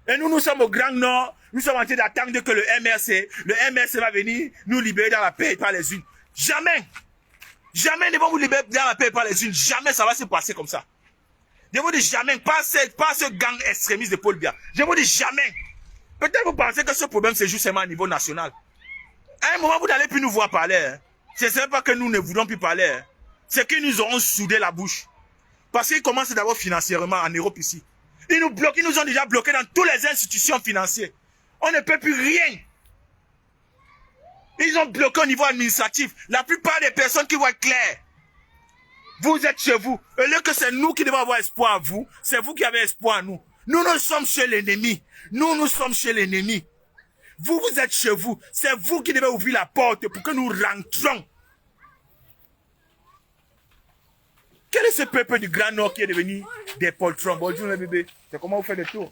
Et nous, nous sommes au Grand Nord. Nous sommes en train d'attendre que le MRC va venir nous libérer dans la paix par les unes. Jamais. Jamais ne vont vous libérer dans la paix par les unes. Jamais ça va se passer comme ça. Je vous dis jamais. Pas ce gang extrémiste de Paul Biya. Je vous dis jamais. Peut-être vous pensez que ce problème se joue seulement au niveau national. À un moment, vous n'allez plus nous voir parler. Hein. Ce n'est pas que nous ne voulons plus parler. Hein. C'est qu'ils nous auront soudé la bouche. Parce qu'ils commencent d'abord financièrement en Europe ici. Ils nous bloquent, ils nous ont déjà bloqués dans toutes les institutions financières. On ne peut plus rien. Ils ont bloqué au niveau administratif. La plupart des personnes qui voient clair, vous êtes chez vous. Au lieu que c'est nous qui devons avoir espoir à vous, c'est vous qui avez espoir à nous. Nous sommes chez l'ennemi. Nous sommes chez l'ennemi. Vous êtes chez vous. C'est vous qui devez ouvrir la porte pour que nous rentrons. Quel est ce peuple du Grand Nord qui est devenu des poltrons? Bonjour les bébés. C'est comment vous faites le tour?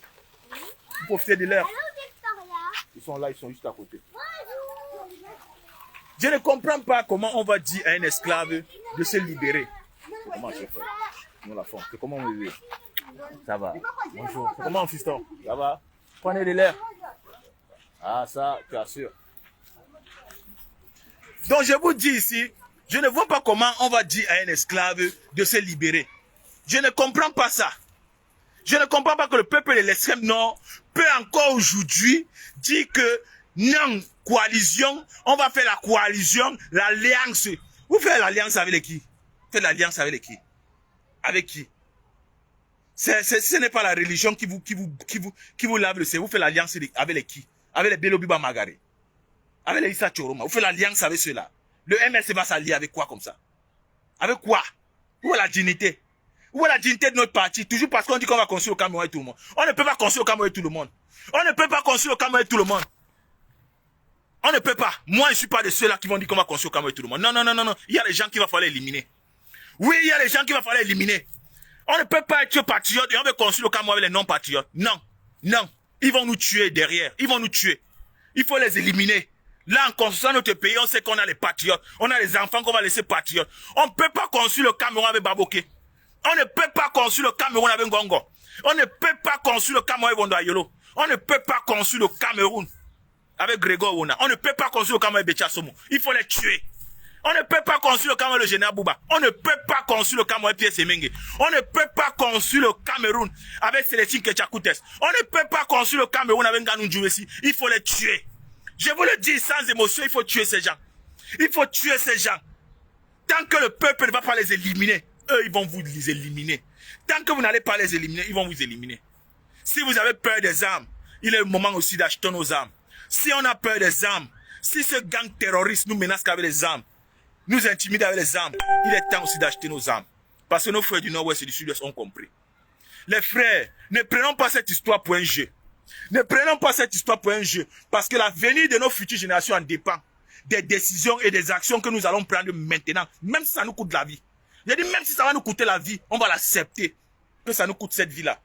Vous profitez de l'air. Ils sont là, ils sont juste à côté. Je ne comprends pas comment on va dire à un esclave de se libérer. C'est comment, chef? Nous la font. C'est comment, mon bébé? Ça va. Bonjour. C'est comment, fiston? Ça va? Prenez de l'air. Ah, ça, tu assures. Donc, je vous dis ici, je ne vois pas comment on va dire à un esclave de se libérer. Je ne comprends pas ça. Je ne comprends pas que le peuple de l'extrême nord peut encore aujourd'hui dire que non, coalition, on va faire la coalition, l'alliance. Vous faites l'alliance avec qui? Vous faites l'alliance avec qui? Avec qui? Ce n'est pas la religion qui vous lave le cerveau. Vous faites l'alliance avec qui? Avec les Belobiba Magare. Avec les Issa Choroma. Vous faites l'alliance avec ceux-là. Le MRC va s'allier avec quoi comme ça? Avec quoi? Où est la dignité? Où est la dignité de notre parti? Toujours parce qu'on dit qu'on va construire le Cameroun et tout le monde. On ne peut pas construire le Cameroun et tout le monde. On ne peut pas construire le Cameroun et tout le monde. On ne peut pas. Moi, je ne suis pas de ceux-là qui vont dire qu'on va construire le Cameroun et tout le monde. Non, non, non, non, non. Il y a des gens qu'il va falloir éliminer. Oui, il y a des gens qu'il va falloir éliminer. On ne peut pas être patriote et on veut construire le Cameroun avec les non-patriotes. Non, non. Ils vont nous tuer derrière. Ils vont nous tuer. Il faut les éliminer. Là, en construisant notre pays, on sait qu'on a les patriotes. On a les enfants qu'on va laisser patriotes. On ne peut pas construire le Cameroun avec Baboké. On ne peut pas construire le Cameroun avec Ngongo. On ne peut pas construire le Cameroun avec Wondayolo. On ne peut pas construire le Cameroun avec Grégoire Wona. On ne peut pas construire le Cameroun avec Betchasomo. Il faut les tuer. On ne peut pas construire le Cameroun avec le général Bouba. On ne peut pas construire le Cameroun avec Pierre Semenge. On ne peut pas construire le Cameroun avec Célestine Ketchakoutes. On ne peut pas construire le Cameroun avec Nganou Djouessi. Il faut les tuer. Je vous le dis sans émotion, il faut tuer ces gens. Il faut tuer ces gens. Tant que le peuple ne va pas les éliminer, eux, ils vont vous les éliminer. Tant que vous n'allez pas les éliminer, ils vont vous éliminer. Si vous avez peur des armes, il est le moment aussi d'acheter nos armes. Si on a peur des armes, si ce gang terroriste nous menace qu'avec les armes, nous intimide avec les armes, il est temps aussi d'acheter nos armes. Parce que nos frères du Nord-Ouest et du Sud-Ouest ont compris. Les frères, ne prenons pas cette histoire pour un jeu. Ne prenons pas cette histoire pour un jeu. Parce que l'avenir de nos futures générations en dépend des décisions et des actions que nous allons prendre maintenant. Même si ça nous coûte la vie. J'ai dit, même si ça va nous coûter la vie, on va l'accepter. Que ça nous coûte cette vie-là.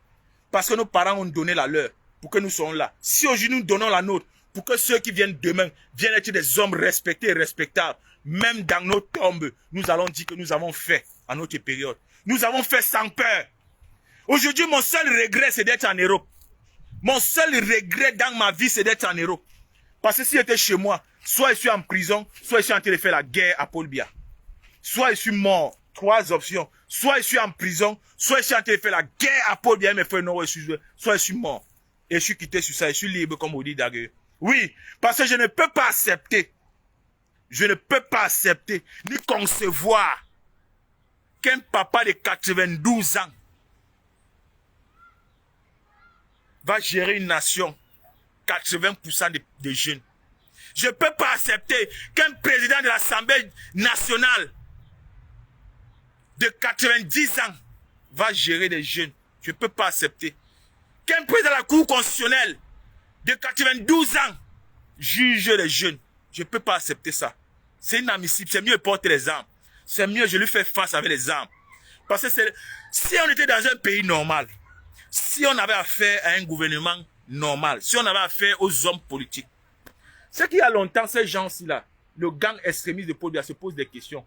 Parce que nos parents ont donné la leur pour que nous soyons là. Si aujourd'hui nous donnons la nôtre, pour que ceux qui viennent demain viennent être des hommes respectés et respectables, même dans nos tombes, nous allons dire que nous avons fait à notre période. Nous avons fait sans peur. Aujourd'hui, mon seul regret, c'est d'être en Europe. Mon seul regret dans ma vie, c'est d'être en Europe. Parce que si j'étais chez moi, soit je suis en prison, soit je suis en train de faire la guerre à Paul Biya. Soit je suis mort. 3 options. Soit je suis en prison, soit je suis en train de faire la guerre à Paul Biya, mes frères non, soit je suis mort. Et je suis quitté sur ça, je suis libre, comme on dit d'ailleurs. Oui, parce que je ne peux pas accepter. Je ne peux pas accepter, ni concevoir qu'un papa de 92 ans va gérer une nation, 80% de jeunes. Je ne peux pas accepter qu'un président de l'Assemblée nationale de 90 ans va gérer des jeunes. Je ne peux pas accepter qu'un président de la Cour constitutionnelle de 92 ans juge les jeunes. Je ne peux pas accepter ça. C'est inadmissible. C'est mieux de porter les armes. C'est mieux, je lui fais face avec les armes. Parce que si on était dans un pays normal, si on avait affaire à un gouvernement normal, si on avait affaire aux hommes politiques, c'est qu'il y a longtemps, ces gens-ci-là, le gang extrémiste de Paul Biya se pose des questions.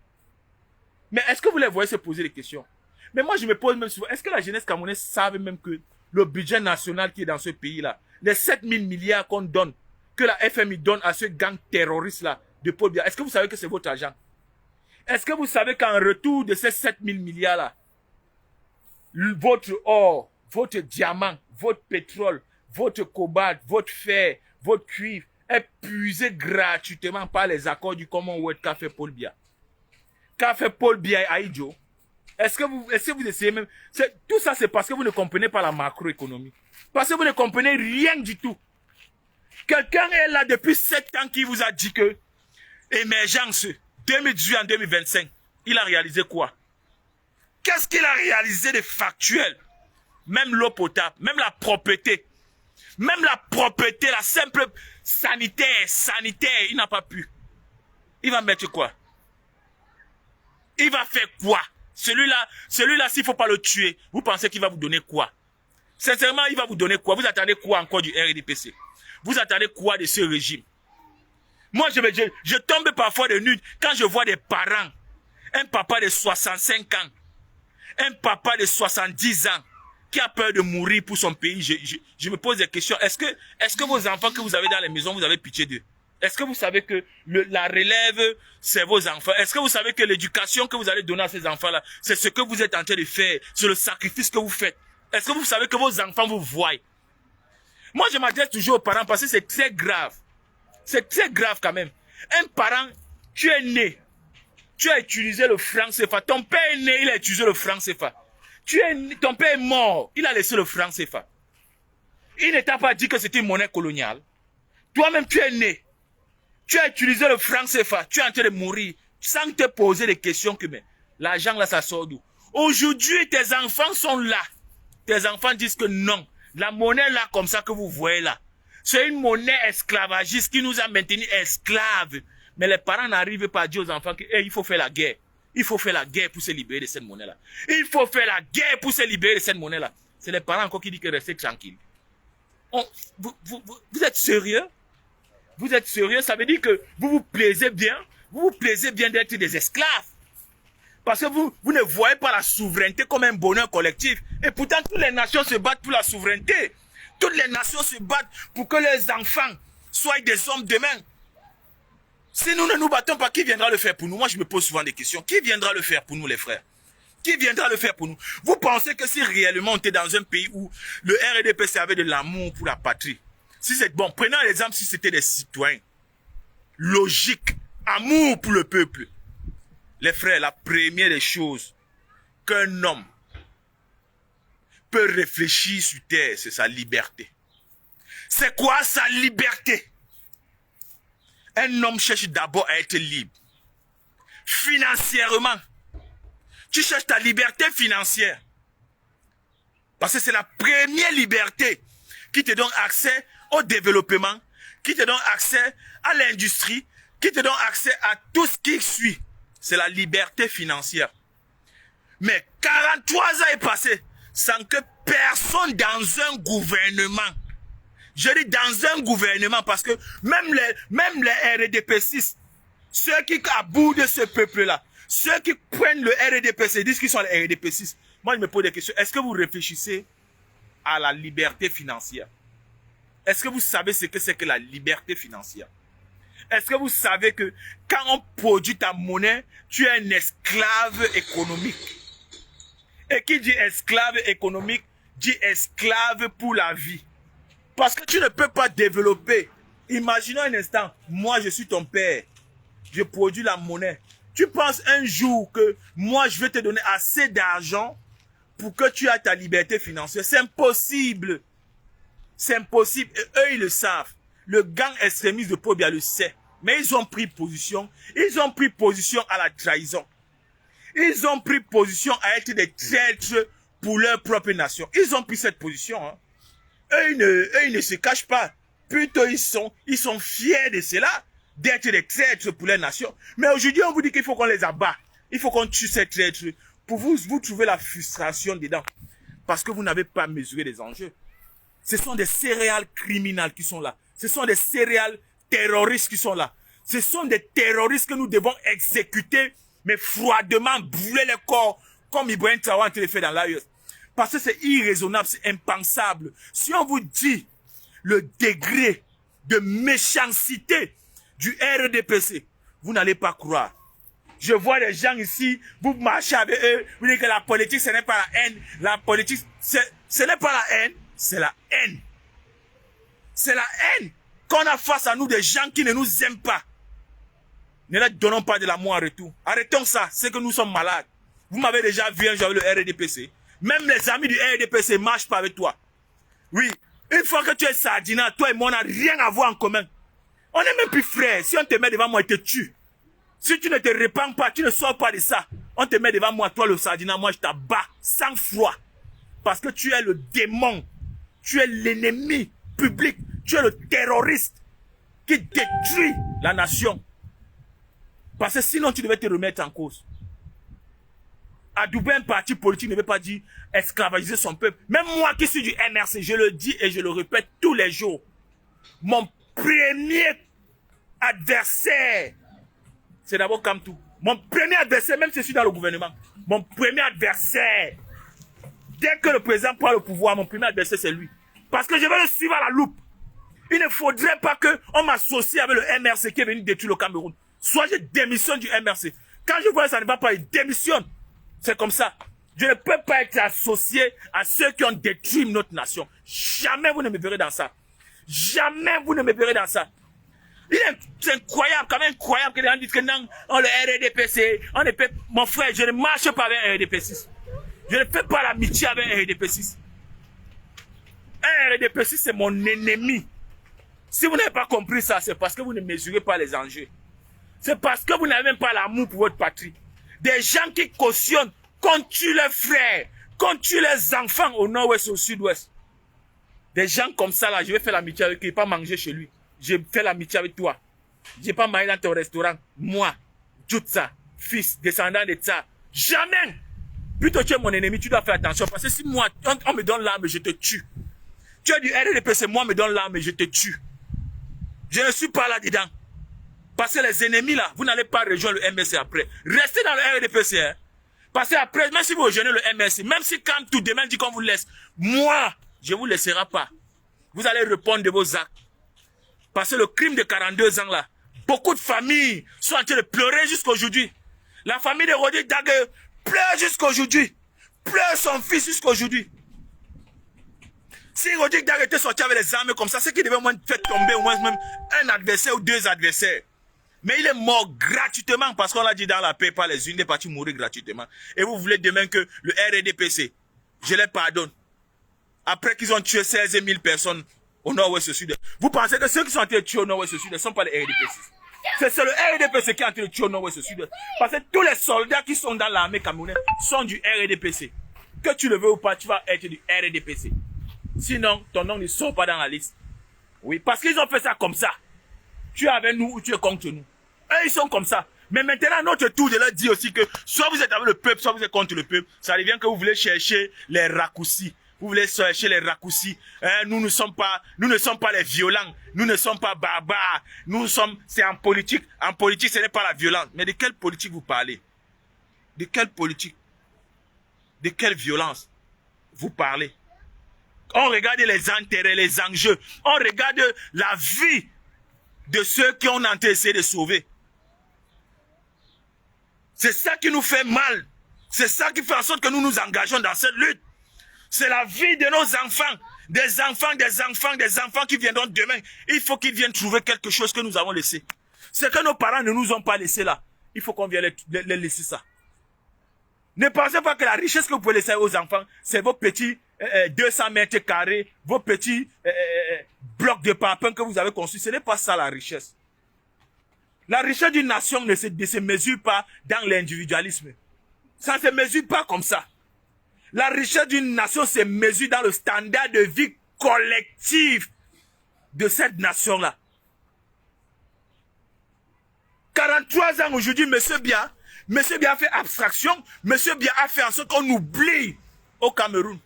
Mais est-ce que vous les voyez se poser des questions? Mais moi, je me pose même souvent, est-ce que la jeunesse camerounaise savait même que le budget national qui est dans ce pays-là, les 7000 milliards qu'on donne, que la FMI donne à ce gang terroriste-là de Paul Biya, est-ce que vous savez que c'est votre argent? Est-ce que vous savez qu'en retour de ces 7000 milliards-là, votre or, votre diamant, votre pétrole, votre cobalt, votre fer, votre cuivre est puisé gratuitement par les accords du Commonwealth qu'a fait Paul Biya? Qu'a fait Paul Biya et Aïdjo? Est-ce que vous essayez même... Tout ça, c'est parce que vous ne comprenez pas la macroéconomie. Parce que vous ne comprenez rien du tout. Quelqu'un est là depuis 7 ans qui vous a dit que émergence 2018 en 2025, il a réalisé quoi? Qu'est-ce qu'il a réalisé de factuel? Même l'eau potable, même la propreté, la simple sanitaire, il n'a pas pu. Il va mettre quoi? Il va faire quoi? Celui-là, s'il ne faut pas le tuer, vous pensez qu'il va vous donner quoi? Sincèrement, il va vous donner quoi? Vous attendez quoi encore du RDPC? Vous attendez quoi de ce régime? Moi, je tombe parfois de nuit quand je vois des parents, un papa de 65 ans, un papa de 70 ans, qui a peur de mourir pour son pays. Je me pose des questions. Est-ce que vos enfants que vous avez dans les maisons, vous avez pitié d'eux? Est-ce que vous savez que la relève, c'est vos enfants? Est-ce que vous savez que l'éducation que vous allez donner à ces enfants-là, c'est ce que vous êtes en train de faire, c'est le sacrifice que vous faites? Est-ce que vous savez que vos enfants vous voient? Moi, je m'adresse toujours aux parents parce que c'est très grave. C'est très grave quand même. Un parent, tu es né, tu as utilisé le franc CFA. Ton père est né, il a utilisé le franc CFA. Ton père est mort, il a laissé le franc CFA. Il ne t'a pas dit que c'était une monnaie coloniale. Toi-même, tu es né. Tu as utilisé le franc CFA. Tu es en train de mourir sans te poser des questions que mais l'argent là, ça sort d'où? Aujourd'hui, tes enfants sont là. Tes enfants disent que non. La monnaie là, comme ça que vous voyez là, c'est une monnaie esclavagiste qui nous a maintenus esclaves. Mais les parents n'arrivent pas à dire aux enfants que il faut faire la guerre. Il faut faire la guerre pour se libérer de cette monnaie-là. Il faut faire la guerre pour se libérer de cette monnaie-là. C'est les parents encore qui disent que restez tranquille. Vous êtes sérieux? Vous êtes sérieux? Ça veut dire que vous vous plaisez bien? Vous vous plaisez bien d'être des esclaves? Parce que vous ne voyez pas la souveraineté comme un bonheur collectif. Et pourtant, toutes les nations se battent pour la souveraineté. Toutes les nations se battent pour que leurs enfants soient des hommes demain. Si nous ne nous battons pas, qui viendra le faire pour nous? Moi, je me pose souvent des questions. Qui viendra le faire pour nous, les frères? Qui viendra le faire pour nous? Vous pensez que si réellement on était dans un pays où le RDPC avait de l'amour pour la patrie, si c'est bon, prenons l'exemple si c'était des citoyens, logique, amour pour le peuple. Les frères, la première des choses qu'un homme peut réfléchir sur terre, c'est sa liberté. C'est quoi sa liberté? Un homme cherche d'abord à être libre. Financièrement. Tu cherches ta liberté financière. Parce que c'est la première liberté qui te donne accès au développement, qui te donne accès à l'industrie, qui te donne accès à tout ce qui suit. C'est la liberté financière. Mais 43 ans est passé sans que personne dans un gouvernement, je dis dans un gouvernement parce que même les RDPC, ceux qui aboudent ce peuple-là, ceux qui prennent le RDPC, disent qu'ils sont les RDPC. Moi, je me pose des questions. Est-ce que vous réfléchissez à la liberté financière? Est-ce que vous savez ce que c'est que la liberté financière? Est-ce que vous savez que quand on produit ta monnaie, tu es un esclave économique? Et qui dit esclave économique, dit esclave pour la vie. Parce que tu ne peux pas développer. Imaginons un instant, moi je suis ton père, je produis la monnaie. Tu penses un jour que moi je vais te donner assez d'argent pour que tu aies ta liberté financière? C'est impossible. C'est impossible. Et eux, ils le savent. Le gang extrémiste de Paul Biya le sait. Mais ils ont pris position. Ils ont pris position à la trahison. Ils ont pris position à être des traîtres pour leur propre nation. Ils ont pris cette position. Hein. Eux, ils ne se cachent pas. Plutôt, ils sont fiers de cela, d'être des traîtres pour les nations. Mais aujourd'hui, on vous dit qu'il faut qu'on les abat. Il faut qu'on tue ces traîtres. Pour vous trouvez la frustration dedans. Parce que vous n'avez pas mesuré les enjeux. Ce sont des céréales criminels qui sont là. Ce sont des céréales terroristes qui sont là. Ce sont des terroristes que nous devons exécuter, mais froidement, brûler les corps, comme Ibrahim Traoré le fait dans l'AES. Parce que c'est irraisonnable, c'est impensable. Si on vous dit le degré de méchanceté du RDPC, vous n'allez pas croire. Je vois des gens ici, vous marchez avec eux, vous dites que la politique, ce n'est pas la haine. La politique, ce n'est pas la haine, c'est la haine. C'est la haine qu'on a face à nous des gens qui ne nous aiment pas. Ne leur donnons pas de l'amour en retour. Arrêtons ça, c'est que nous sommes malades. Vous m'avez déjà vu un jour avec le RDPC. Même les amis du RDPC ne marchent pas avec toi. Oui, une fois que tu es Sardina, toi et moi, on n'a rien à voir en commun. On n'est même plus frères. Si on te met devant moi, il te tue. Si tu ne te répands pas, tu ne sors pas de ça. On te met devant moi, toi le Sardina, moi je t'abats sans froid. Parce que tu es le démon. Tu es l'ennemi public. Tu es le terroriste qui détruit la nation. Parce que sinon tu devais te remettre en cause. Adouber un parti politique ne veut pas dire esclavagiser son peuple. Même moi qui suis du MRC, je le dis et je le répète tous les jours. Mon premier adversaire, c'est d'abord Kamtou. Mon premier adversaire, même si je suis dans le gouvernement, mon premier adversaire, dès que le président prend le pouvoir, mon premier adversaire, c'est lui. Parce que je vais le suivre à la loupe. Il ne faudrait pas qu'on m'associe avec le MRC qui est venu détruire le Cameroun. Soit je démissionne du MRC. Quand je vois que ça ne va pas, il démissionne. C'est comme ça. Je ne peux pas être associé à ceux qui ont détruit notre nation. Jamais vous ne me verrez dans ça. Jamais vous ne me verrez dans ça. C'est incroyable, quand même incroyable que les gens disent que non, on le RDPC, on ne peut... Mon frère, je ne marche pas avec un RDP6. Je ne fais pas l'amitié avec un RDP6. Un RDP6, c'est mon ennemi. Si vous n'avez pas compris ça, c'est parce que vous ne mesurez pas les enjeux. C'est parce que vous n'avez même pas l'amour pour votre patrie. Des gens qui cautionnent, qu'on tue les frères, qu'on tue les enfants au nord-ouest et au sud-ouest. Des gens comme ça, là, je vais faire l'amitié avec lui, pas manger chez lui. Je fais l'amitié avec toi. Je vais pas manger dans ton restaurant. Moi, Djoutsa, fils, descendant de ça. Jamais. Plutôt tu es mon ennemi, tu dois faire attention. Parce que si moi, on me donne l'arme, je te tue. Tu es du RDPC, moi, on me donne l'arme, je te tue. Je ne suis pas là-dedans. Parce que les ennemis, là, vous n'allez pas rejoindre le MRC après. Restez dans le RDPC, hein. Parce que après, même si vous rejoignez le MRC, même si quand tout demain dit qu'on vous laisse, moi, je ne vous laisserai pas. Vous allez répondre de vos actes. Parce que le crime de 42 ans, là, beaucoup de familles sont en train de pleurer jusqu'aujourd'hui. La famille de Rodi Dague pleure jusqu'aujourd'hui. Pleure son fils jusqu'aujourd'hui. Si Rodi Dague était sorti avec les armes comme ça, c'est qu'il devait au moins faire tomber au moins même un adversaire ou deux adversaires. Mais il est mort gratuitement parce qu'on l'a dit dans la paix par les unes des partis mourir gratuitement. Et vous voulez demain que le RDPC, je les pardonne. Après qu'ils ont tué 16 000 personnes au nord-ouest et au sud. Vous pensez que ceux qui sont en train de tuer au nord-ouest et au sud ne sont pas les RDPC. C'est le RDPC qui est en train de tuer au nord-ouest et au sud. Parce que tous les soldats qui sont dans l'armée camerounaise sont du RDPC. Que tu le veux ou pas, tu vas être du RDPC. Sinon, ton nom ne sort pas dans la liste. Oui, parce qu'ils ont fait ça comme ça. Tu es avec nous ou tu es contre nous. Eux, ils sont comme ça. Mais maintenant, notre tour de leur dire aussi que soit vous êtes avec le peuple, soit vous êtes contre le peuple. Ça devient que vous voulez chercher les raccourcis. Vous voulez chercher les raccourcis. Nous ne sommes pas les violents. Nous ne sommes pas barbares. C'est en politique. En politique, ce n'est pas la violence. Mais de quelle politique vous parlez? De quelle politique? De quelle violence vous parlez? On regarde les intérêts, les enjeux. On regarde la vie de ceux qui ont essayé de sauver. C'est ça qui nous fait mal. C'est ça qui fait en sorte que nous nous engageons dans cette lutte. C'est la vie de nos enfants. Des enfants qui viendront demain. Il faut qu'ils viennent trouver quelque chose que nous avons laissé. Ce que nos parents ne nous ont pas laissé là. Il faut qu'on vienne les laisser ça. Ne pensez pas que la richesse que vous pouvez laisser aux enfants, c'est vos petits 200 mètres carrés, vos petits blocs de parpaing que vous avez construits. Ce n'est pas ça la richesse. La richesse d'une nation ne se mesure pas dans l'individualisme. Ça ne se mesure pas comme ça. La richesse d'une nation se mesure dans le standard de vie collective de cette nation-là. 43 ans aujourd'hui, M. Biya a fait abstraction, M. Biya a fait en sorte qu'on oublie au Cameroun.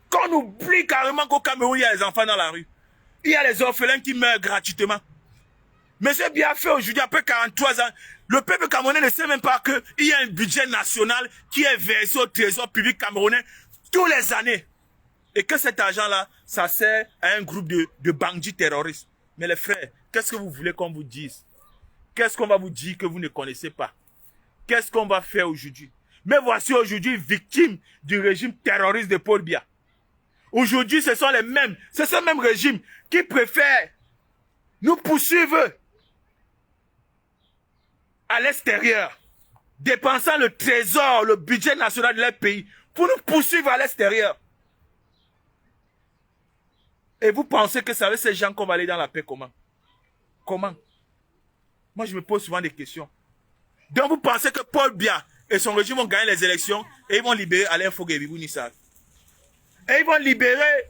Qu'on oublie carrément qu'au Cameroun, il y a les enfants dans la rue. Il y a les orphelins qui meurent gratuitement. M. Biya a fait aujourd'hui, après 43 ans, le peuple camerounais ne sait même pas qu'il y a un budget national qui est versé au trésor public camerounais tous les années. Et que cet argent-là, ça sert à un groupe de bandits terroristes. Mais les frères, qu'est-ce que vous voulez qu'on vous dise? Qu'est-ce qu'on va vous dire que vous ne connaissez pas? Qu'est-ce qu'on va faire aujourd'hui? Mais voici aujourd'hui victime du régime terroriste de Paul Biya. Aujourd'hui, ce sont ce même régime qui préfère nous poursuivre à l'extérieur, dépensant le trésor, le budget national de leur pays, pour nous poursuivre à l'extérieur. Et vous pensez que c'est avec ces gens qu'on va aller dans la paix comment? Comment? Moi, je me pose souvent des questions. Donc, vous pensez que Paul Biya et son régime vont gagner les élections et ils vont libérer Alain Foguébibou Nissar. Et ils vont libérer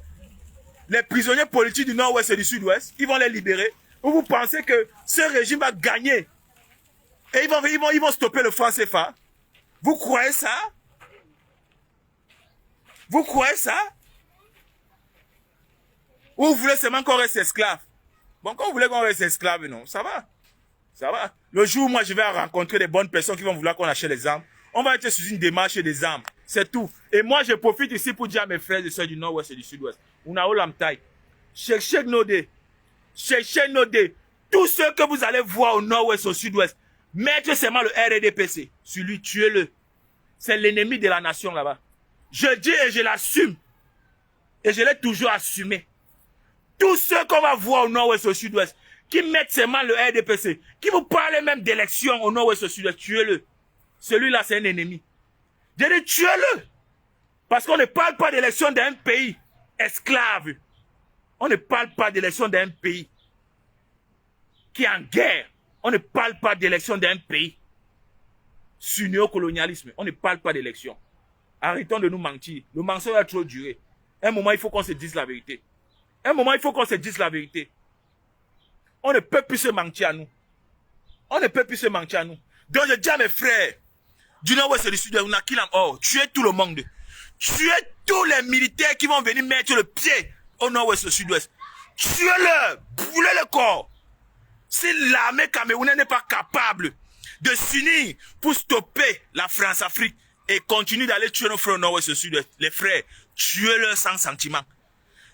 les prisonniers politiques du nord-ouest et du sud-ouest. Ils vont les libérer. Ou vous pensez que ce régime va gagner et ils vont stopper le franc CFA? Vous croyez ça? Vous croyez ça? Ou vous voulez seulement qu'on reste esclave? Bon, quand vous voulez qu'on reste esclave, non, ça va. Ça va. Le jour où moi je vais rencontrer des bonnes personnes qui vont vouloir qu'on achète les armes, on va être sur une démarche des armes. C'est tout. Et moi je profite ici pour dire à mes frères et sœurs du nord-ouest et du sud-ouest. Unao Lamtai. Cherchez nos dés. Cherchez nos dés. Tous ceux que vous allez voir au nord-ouest, au sud-ouest, mettez seulement le RDPC. Celui, tuez-le. C'est l'ennemi de la nation là-bas. Je dis et je l'assume. Et je l'ai toujours assumé. Tous ceux qu'on va voir au nord-ouest, au sud-ouest, qui mettent seulement le RDPC, qui vous parlent même d'élections au nord-ouest, au sud-ouest, tuez-le. Celui-là, c'est un ennemi. Je dis tuez-le. Parce qu'on ne parle pas d'élection d'un pays esclave. On ne parle pas d'élection d'un pays qui est en guerre. On ne parle pas d'élection d'un pays sur néocolonialisme. On ne parle pas d'élection. Arrêtons de nous mentir. Le mensonge a trop duré. Un moment, il faut qu'on se dise la vérité. Un moment, il faut qu'on se dise la vérité. On ne peut plus se mentir à nous. On ne peut plus se mentir à nous. Donc, je dis à mes frères, du nord-ouest et du sud, on a qui tuez tout le monde. Tuez tous les militaires qui vont venir mettre le pied au nord-ouest et au sud-ouest. Tuez-le, brûlez le corps. Si l'armée camerounaise n'est pas capable de s'unir pour stopper la France-Afrique et continuer d'aller tuer nos frères au nord-ouest et au sud-ouest, les frères, tuez-le sans sentiment.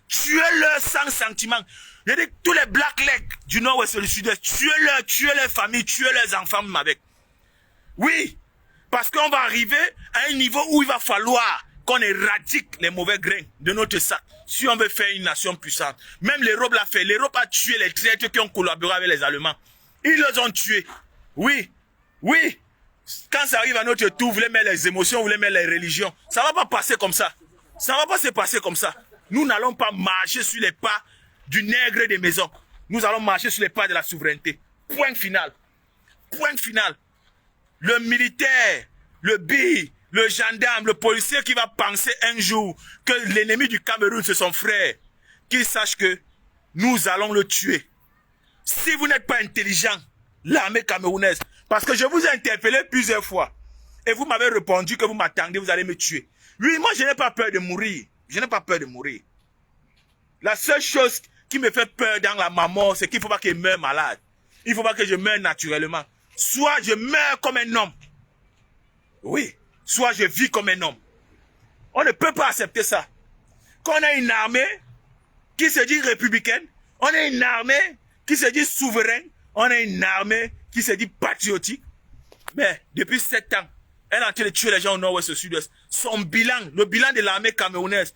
Tuez-le sans sentiment. Je dis tous les Black Legs du nord-ouest et du sud-ouest, tuez-le, tuez les familles, tuez les enfants même avec. Oui, parce qu'on va arriver à un niveau où il va falloir qu'on éradique les mauvais grains de notre sac si on veut faire une nation puissante. Même l'Europe l'a fait. L'Europe a tué les traîtres qui ont collaboré avec les Allemands. Ils les ont tués. Oui, oui. Quand ça arrive à notre tour, vous voulez mettre les émotions, vous voulez mettre les religions. Ça ne va pas passer comme ça. Ça ne va pas se passer comme ça. Nous n'allons pas marcher sur les pas du nègre des maisons. Nous allons marcher sur les pas de la souveraineté. Point final. Point final. Le militaire, le BI, le gendarme, le policier qui va penser un jour que l'ennemi du Cameroun, c'est son frère, qu'il sache que nous allons le tuer. Si vous n'êtes pas intelligent, l'armée camerounaise, parce que je vous ai interpellé plusieurs fois, et vous m'avez répondu que vous m'attendez, vous allez me tuer. Oui, moi je n'ai pas peur de mourir. Je n'ai pas peur de mourir. La seule chose qui me fait peur dans la mort, c'est qu'il ne faut pas que je meure malade. Il ne faut pas que je meure naturellement. Soit je meurs comme un homme. Oui. Soit je vis comme un homme. On ne peut pas accepter ça. Quand on a une armée qui se dit républicaine, on a une armée qui se dit souveraine, on a une armée qui se dit patriotique. Mais depuis 7 ans, elle est en train de tuer les gens au nord-ouest et au sud-ouest. Son bilan, le bilan de l'armée camerounaise,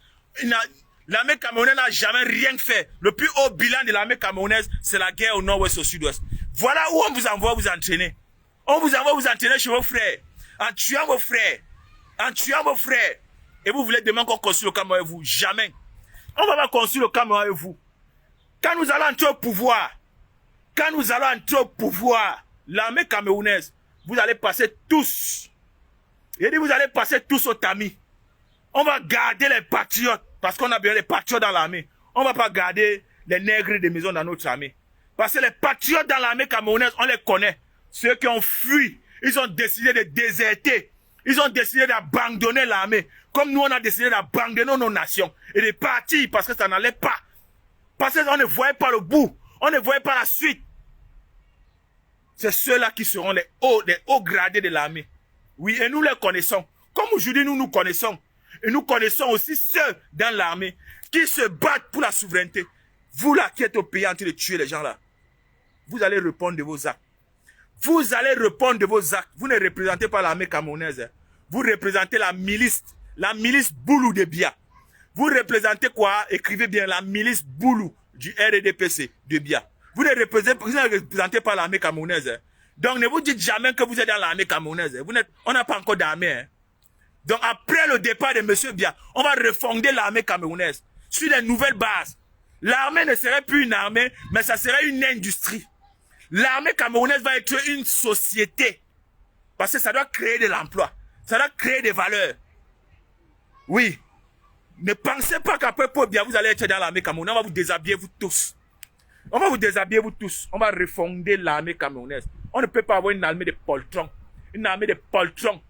l'armée camerounaise n'a jamais rien fait. Le plus haut bilan de l'armée camerounaise, c'est la guerre au nord-ouest et au sud-ouest. Voilà où on vous envoie vous entraîner. On vous envoie vous entraîner chez vos frères. En tuant vos frères. En tuant vos frères. Et vous voulez demain qu'on construise le Cameroun avec vous. Jamais. On ne va pas construire le Cameroun avec vous. Quand nous allons entrer au pouvoir, l'armée camerounaise, vous allez passer tous. Il dit vous allez passer tous au tamis. On va garder les patriotes. Parce qu'on a bien les patriotes dans l'armée. On ne va pas garder les nègres de maison dans notre armée. Parce que les patriotes dans l'armée camerounaise, on les connaît. Ceux qui ont fui, ils ont décidé de déserter. Ils ont décidé d'abandonner l'armée. Comme nous, on a décidé d'abandonner nos nations. Et de partir parce que ça n'allait pas. Parce qu'on ne voyait pas le bout. On ne voyait pas la suite. C'est ceux-là qui seront les hauts gradés de l'armée. Oui, et nous les connaissons. Comme aujourd'hui, nous nous connaissons. Et nous connaissons aussi ceux dans l'armée qui se battent pour la souveraineté. Vous là qui êtes au pays en train de tuer les gens là, vous allez répondre de vos actes. Vous allez répondre de vos actes. Vous ne représentez pas l'armée camerounaise. Hein. Vous représentez la milice Boulou de Bia. Vous représentez quoi? Écrivez bien, la milice Boulou du RDPC de Bia. Vous ne représentez pas l'armée camerounaise. Hein. Donc ne vous dites jamais que vous êtes dans l'armée camerounaise. Hein. On n'a pas encore d'armée. Hein. Donc après le départ de M. Bia, on va refonder l'armée camerounaise sur des nouvelles bases. L'armée ne serait plus une armée, mais ça serait une industrie. L'armée camerounaise va être une société. Parce que ça doit créer de l'emploi. Ça doit créer des valeurs. Oui. Ne pensez pas qu'après Paul Biya, vous allez être dans l'armée camerounaise. On va vous déshabiller vous tous. On va vous déshabiller vous tous. On va refonder l'armée camerounaise. On ne peut pas avoir une armée de poltrons. Une armée de poltrons.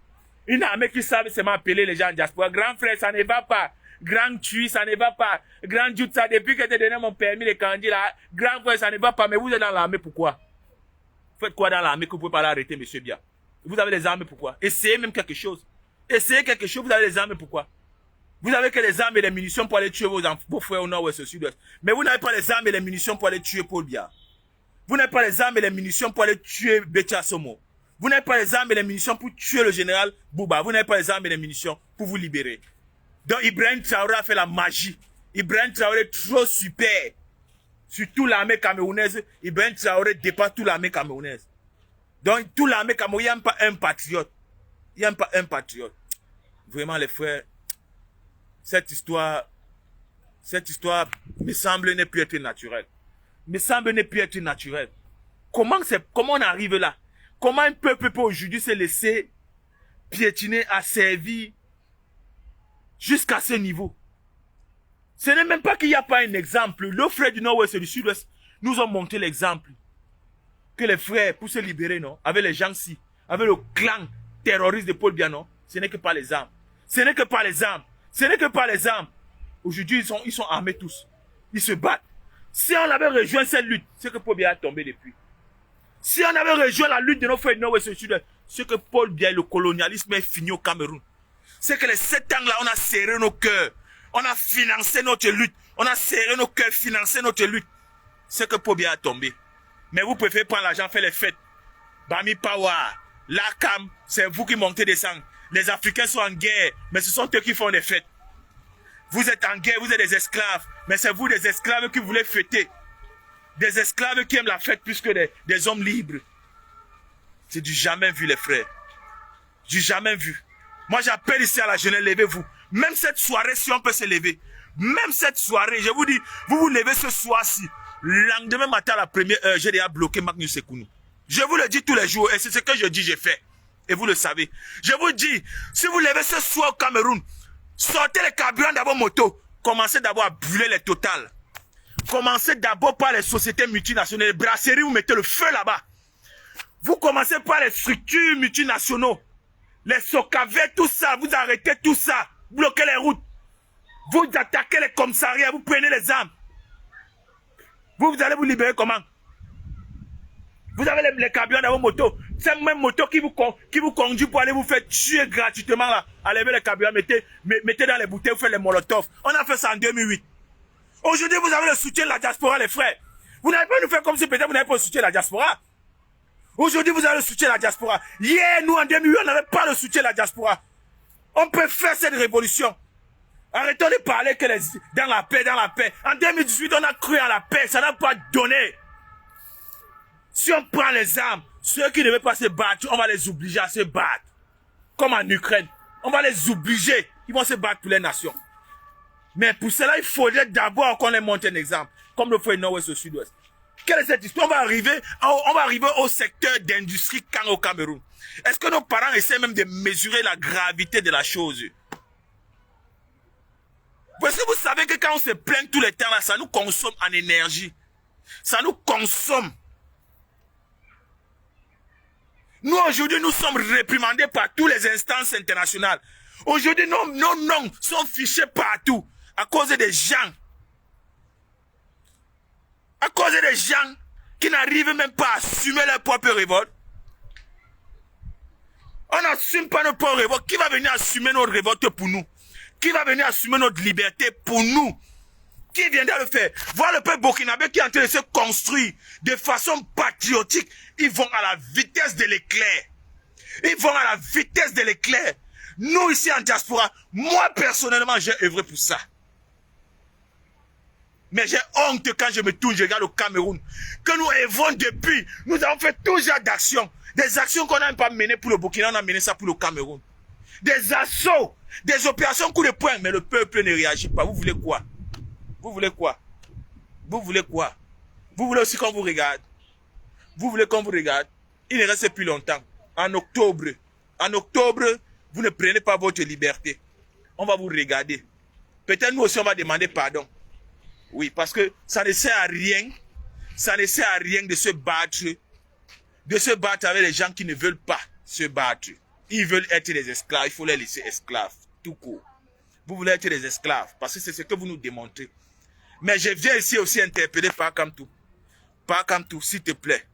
Une armée qui savent seulement appeler les gens en diaspora. Grand frère, ça ne va pas. Grand Tui, ça ne va pas. Grand Jutsa, depuis que tu as donné mon permis de candidat, grand frère, ça ne va pas. Mais vous êtes dans l'armée, pourquoi? Vous faites quoi dans l'armée que vous ne pouvez pas l'arrêter, monsieur Biya? Vous avez les armes, pourquoi? Essayez même quelque chose. Essayez quelque chose, vous avez les armes, pourquoi? Vous avez que les armes et les munitions pour aller tuer vos frères au nord-ouest, au sud-ouest. Mais vous n'avez pas les armes et les munitions pour aller tuer Paul Biya. Vous n'avez pas les armes et les munitions pour aller tuer Betia Somo. Vous n'avez pas les armes et les munitions pour tuer le général Bouba. Vous n'avez pas les armes et les munitions pour vous libérer. Donc Ibrahim Traoré a fait la magie. Ibrahim Traoré est trop super. Sur toute l'armée camerounaise, Ibrahim Traoré dépasse toute l'armée camerounaise. Donc toute l'armée camerounaise, il n'y a pas un patriote. Il n'y a pas un patriote. Vraiment les frères, cette histoire me semble ne plus être naturelle. Me semble ne plus être naturelle. Comment on arrive là? Comment un peuple peut aujourd'hui se laisser piétiner, asservir jusqu'à ce niveau? Ce n'est même pas qu'il n'y a pas un exemple. Les frères du Nord-Ouest et du Sud-Ouest nous ont montré l'exemple. Que les frères, pour se libérer, non, avec les gens-ci, avec le clan terroriste de Paul Biya, non, ce n'est que pas les armes. Ce n'est que pas les armes. Ce n'est que pas les armes. Aujourd'hui, ils sont armés tous. Ils se battent. Si on avait rejoint cette lutte, c'est que Paul Biya a tombé depuis. Si on avait rejoint la lutte de nos frères du Nord-Ouest et du Sud-Ouest, c'est que Paul Biya et le colonialisme est fini au Cameroun. C'est que les 7 ans là, on a serré nos cœurs. On a financé notre lutte. On a serré nos cœurs, financé notre lutte. C'est que Paul Biya a tombé. Mais vous préférez prendre l'argent, faire les fêtes. Bami Power, l'ACAM, c'est vous qui montez des sangs. Les Africains sont en guerre, mais ce sont eux qui font les fêtes. Vous êtes en guerre, vous êtes des esclaves, mais c'est vous des esclaves qui voulez fêter. Des esclaves qui aiment la fête plus que des hommes libres. C'est du jamais vu, les frères. Du jamais vu. Moi, j'appelle ici à la jeunesse, levez-vous. Même cette soirée, si on peut se lever. Même cette soirée, je vous dis, vous vous levez ce soir-ci. Le lendemain matin à la première heure, j'ai déjà bloqué Magnus Sekounou. Je vous le dis tous les jours, et c'est ce que je dis, j'ai fait. Et vous le savez. Je vous dis, si vous levez ce soir au Cameroun, sortez les carburants dans vos motos. Commencez d'abord à brûler les totales. Commencez d'abord par les sociétés multinationales. Les brasseries, vous mettez le feu là-bas. Vous commencez par les structures multinationaux. Les Socavet, tout ça. Vous arrêtez tout ça. Bloquez les routes. Vous attaquez les commissariats. Vous prenez les armes. Vous allez vous libérer comment? Vous avez les carburants dans vos motos. C'est même moto qui vous conduit pour aller vous faire tuer gratuitement là. Enlevez les carburants, mettez dans les bouteilles, vous faites les molotovs. On a fait ça en 2008. Aujourd'hui, vous avez le soutien de la diaspora, les frères. Vous n'avez pas nous faire comme si peut-être vous n'avez pas le soutien de la diaspora. Aujourd'hui, vous avez le soutien de la diaspora. Hier, nous, en 2008, on n'avait pas le soutien de la diaspora. On peut faire cette révolution. Arrêtons de parler que dans la paix, dans la paix. En 2018, on a cru à la paix. Ça n'a pas donné. Si on prend les armes, ceux qui ne veulent pas se battre, on va les obliger à se battre. Comme en Ukraine. On va les obliger. Ils vont se battre pour les nations. Mais pour cela, il faudrait d'abord qu'on les montre un exemple. Comme le fait Nord-Ouest au Sud-Ouest. Quelle est cette histoire? On va arriver au secteur d'industrie quand au Cameroun. Est-ce que nos parents essaient même de mesurer la gravité de la chose? Parce que vous savez que quand on se plaint tout le temps, là, ça nous consomme en énergie. Ça nous consomme. Nous, aujourd'hui, nous sommes réprimandés par toutes les instances internationales. Aujourd'hui, nos noms sont fichés partout à cause des gens. À cause des gens qui n'arrivent même pas à assumer leur propre révolte. On n'assume pas nos propres révoltes. Qui va venir assumer notre révolte pour nous? Qui va venir assumer notre liberté pour nous? Qui viendra le faire? Voir le peuple burkinabé qui est en train de se construire de façon patriotique. Ils vont à la vitesse de l'éclair. Ils vont à la vitesse de l'éclair. Nous, ici en diaspora, moi personnellement, j'ai œuvré pour ça. Mais j'ai honte quand je me tourne, je regarde au Cameroun. Que nous œuvrons depuis. Nous avons fait tout genre d'actions. Des actions qu'on n'a même pas menées pour le Burkina, on a mené ça pour le Cameroun. Des assauts, des opérations coup de poing. Mais le peuple ne réagit pas. Vous voulez quoi? Vous voulez quoi? Vous voulez quoi? Vous voulez aussi qu'on vous regarde? Vous voulez qu'on vous regarde? Il ne reste plus longtemps. En octobre, vous ne prenez pas votre liberté. On va vous regarder. Peut-être nous aussi on va demander pardon. Oui, parce que ça ne sert à rien. Ça ne sert à rien de se battre. De se battre avec les gens qui ne veulent pas se battre. Ils veulent être des esclaves. Il faut les laisser esclaves. Tout court. Vous voulez être des esclaves. Parce que c'est ce que vous nous démontrez. Mais je viens ici aussi interpeller Pakamtou. Pakamtou, s'il te plaît.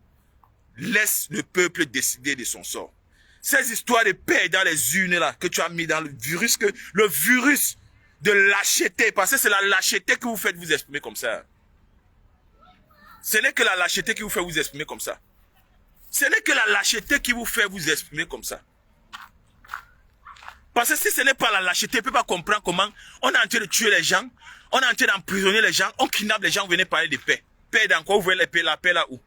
Laisse le peuple décider de son sort. Ces histoires de paix dans les urnes là, que tu as mis dans le virus de lâcheté, parce que c'est la lâcheté que vous faites vous exprimer comme ça. Ce n'est que la lâcheté qui vous fait vous exprimer comme ça. Ce n'est que la lâcheté qui vous fait vous exprimer comme ça. Parce que si ce n'est pas la lâcheté, on ne peut pas comprendre comment on est en train de tuer les gens, on est en train d'emprisonner les gens, on kidnappe les gens, vous venez parler de paix. Paix dans quoi? Vous voyez la paix là où?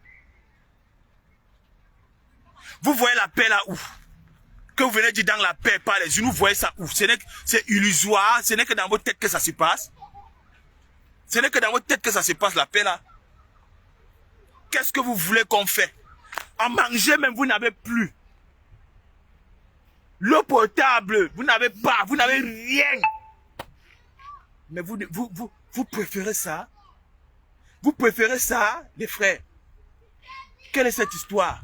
Vous voyez la paix là où? Que vous venez dire dans la paix par les unes, vous voyez ça où? C'est illusoire, ce n'est que dans votre tête que ça se passe. Ce n'est que dans votre tête que ça se passe, la paix là. Qu'est-ce que vous voulez qu'on fait? À manger même, vous n'avez plus. L'eau potable, vous n'avez pas, vous n'avez rien. Mais vous préférez ça? Vous préférez ça, les frères? Quelle est cette histoire?